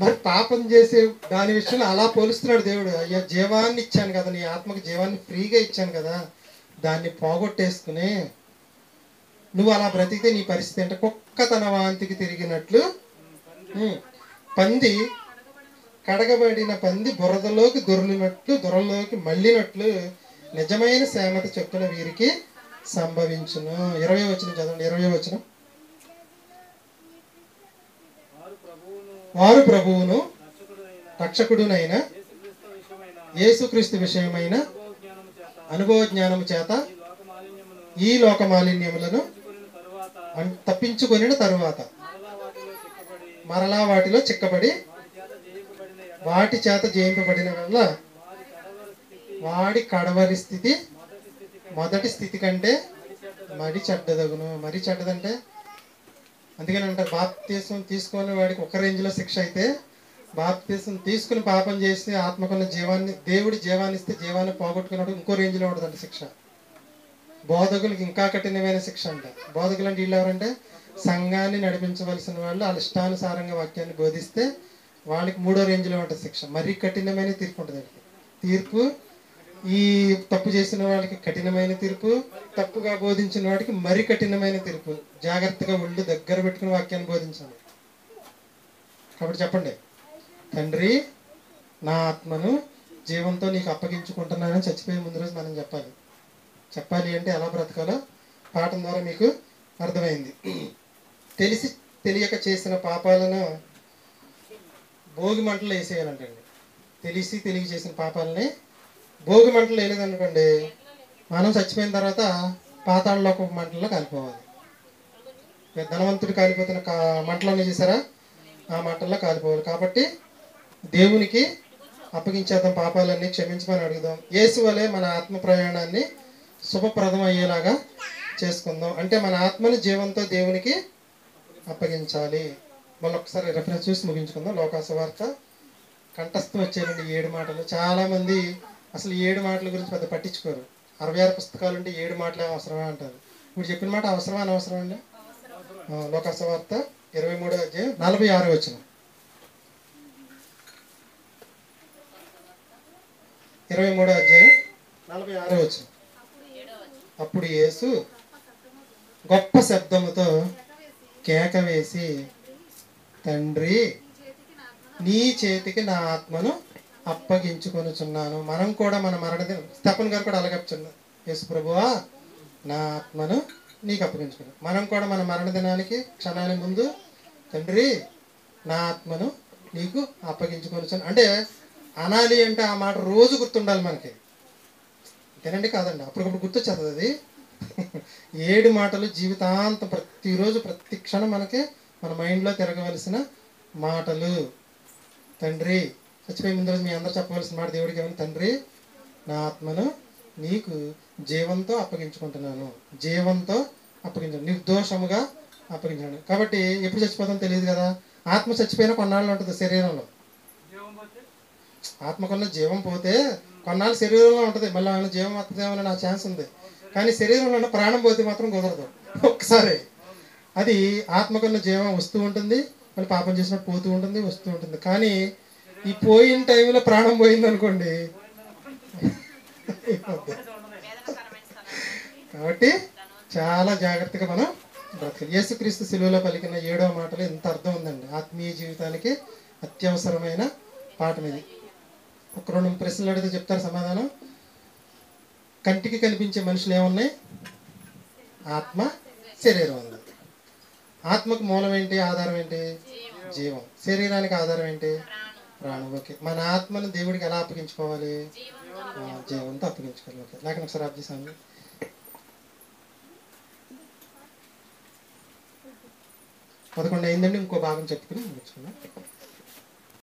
మరి పాపం చేసే దాని విషయంలో అలా పోలుస్తున్నాడు దేవుడు. అయ్యా, జీవాన్ని ఇచ్చాను కదా, నీ ఆత్మకు జీవాన్ని ఫ్రీగా ఇచ్చాను కదా, దాన్ని పోగొట్టేసుకుని నువ్వు అలా బ్రతికితే నీ పరిస్థితి అంటే కుక్క తన వాంతికి తిరిగినట్లు, పంది కడగబడిన పంది బురదలోకి దొరలోకి మళ్ళినట్లు నిజమైన సేమత చెప్పున వీరికి సంభవించును. 20వ వచనం చదవండి. 20వ వచనం. వారు ప్రభువును రక్షకుడునైన యేసుక్రీస్తు విషయమైన అనుభవ జ్ఞానము చేత ఈ లోక మాలిన్యములను తప్పించుకొనిన తరువాత మరలా వాటిలో చిక్కబడి వాటి చేత జయింపబడిన వల్ల వాడి కడవరి స్థితి మొదటి స్థితి కంటే మరి చెడ్డదగును. మరి చెడ్డదంటే అందుకని అంటారు, బాప్తీసం తీసుకునే వాడికి ఒక రేంజ్లో శిక్ష అయితే, బాప్తీసం తీసుకుని పాపం చేసి ఆత్మకున్న జీవాన్ని దేవుడి జీవాన్ని ఇస్తే జీవాన్ని పోగొట్టుకున్నప్పుడు ఇంకో రేంజ్లో ఉంటుందంట శిక్ష. బోధకులకి ఇంకా కఠినమైన శిక్ష అంట. బోధకులు అంటే వీళ్ళు ఎవరంటే సంఘాన్ని నడిపించవలసిన వాళ్ళు. వాళ్ళ ఇష్టానుసారంగా వాక్యాన్ని బోధిస్తే వాళ్ళకి 3వ రేంజ్లో ఉంటుంది శిక్ష. మరీ కఠినమైన తీర్పు ఉంటుంది. తీర్పు ఈ తప్పు చేసిన వాళ్ళకి కఠినమైన తీర్పు, తప్పుగా బోధించిన వాడికి మరి కఠినమైన తీర్పు. జాగ్రత్తగా ఒళ్ళు దగ్గర పెట్టుకుని వాక్యాన్ని బోధించాలి. కాబట్టి చెప్పండి, తండ్రి నా ఆత్మను జీవంతో నీకు అప్పగించుకుంటున్నానని చచ్చిపోయే ముందు రోజు మనం చెప్పాలి. చెప్పాలి అంటే ఎలా బ్రతకాలో పాఠం ద్వారా మీకు అర్థమైంది. తెలిసి తెలియక చేసిన పాపాలను భోగి మంటలు వేసేయాలంటండి. తెలిసి తెలియక చేసిన పాపాలని భోగి మంటలు వేయలేదనుకోండి, మనం చచ్చిపోయిన తర్వాత పాతాళలోక మంటల్లో కాలిపోవాలి. ధనవంతుడు కాలిపోతున్న మంటలను చూసారా, ఆ మంటల్లో కాలిపోవాలి. కాబట్టి దేవునికి అప్పగించేద్దాం, పాపాలన్నీ క్షమించమని అడుగుదాం. యేసు వలె మన ఆత్మ ప్రయాణాన్ని శుభప్రదం అయ్యేలాగా చేసుకుందాం. అంటే మన ఆత్మని జీవంతో దేవునికి అప్పగించాలి. మళ్ళీ ఒకసారి రెఫరెన్స్ చూసి ముగించుకుందాం. లోకాసువార్త కంఠస్థం వచ్చేయండి 7 మాటలు. చాలామంది అసలు 7 మాటల గురించి పెద్ద పట్టించుకోరు. 66 పుస్తకాలు ఉంటే 7 మాటలే అవసరమా అంటారు. ఇప్పుడు చెప్పిన మాట అవసరమా అనవసరం అండి? లోకాసువార్త 23వ అధ్యాయం 46వ వచనం. 23వ అధ్యాయం 46వ వచనం. అప్పుడు యేసు గొప్ప శబ్దముతో కేక వేసి, తండ్రి నీ చేతికి నా ఆత్మను అప్పగించుకొనుచున్నాను. మనం కూడా మన మరణదినం, స్తెఫను గారు కూడా అలాగే చెప్తున్నారు, యేసు ప్రభువా నా ఆత్మను నీకు అప్పగించుకున్నాను. మనం కూడా మన మరణదినానికి క్షణాల ముందు తండ్రి నా ఆత్మను నీకు అప్పగించుకొనుచున్నాను అంటే అనాలి. అంటే ఆ మాట రోజు గుర్తుండాలి మనకి. అంతేనండి కాదండి, అప్పటికప్పుడు గుర్తొచ్చేస్తుంది అది. 7 మాటలు జీవితాంతం ప్రతిరోజు ప్రతి క్షణం మనకి మన మైండ్లో తిరగవలసిన మాటలు. తండ్రి చచ్చిపోయే ముందు రోజు మీ అందరూ చెప్పవలసిన మాట దేవుడికి ఏమని, తండ్రి నా ఆత్మను నీకు జీవంతో అప్పగించుకుంటున్నాను. జీవంతో అప్పగించాను, నిర్దోషముగా అప్పగించాను. కాబట్టి ఎప్పుడు చచ్చిపోతామో తెలియదు కదా. ఆత్మ చచ్చిపోయినా కొన్నాళ్ళు ఉంటుంది శరీరంలో. ఆత్మకున్న జీవం పోతే కొన్నాళ్ళు శరీరంలో ఉంటుంది. మళ్ళీ ఆయన జీవం వస్తుందేమో నా ఛాన్స్ ఉంది. కానీ శరీరంలో ఉన్న ప్రాణం పోతే మాత్రం కుదరదు ఒక్కసారి. అది ఆత్మకున్న జీవం వస్తూ ఉంటుంది, మళ్ళీ పాపం చేసినప్పుడు పోతూ ఉంటుంది, వస్తూ ఉంటుంది. కానీ ఈ పోయిన టైంలో ప్రాణం పోయింది అనుకోండి. కాబట్టి చాలా జాగ్రత్తగా మనం బ్రతకాలి. యేసుక్రీస్తు శిలువలో పలికిన 7వ మాటలో ఎంత అర్థం ఉందండి. ఆత్మీయ జీవితానికి అత్యవసరమైన పాఠం ఇది. ఒక 2 ప్రశ్నలు అడిగితే చెప్తారు సమాధానం. కంటికి కనిపించే మనుషులు ఏమున్నాయి? ఆత్మ, శరీరం ఉంది. ఆత్మకు మూలం ఏంటి? ఆధారం ఏంటి? జీవం. శరీరానికి ఆధారం ఏంటి? ప్రాణం. ఓకే, మన ఆత్మను దేవుడికి ఎలా అప్పగించుకోవాలి? జీవంతో అప్పగించుకోవాలి. ఓకే, లేక ఒకసారి ఆప్ చేసాను. పదకొండు అయిందండి. ఇంకో భాగం చెప్పుకుని ముగించుకున్నాం.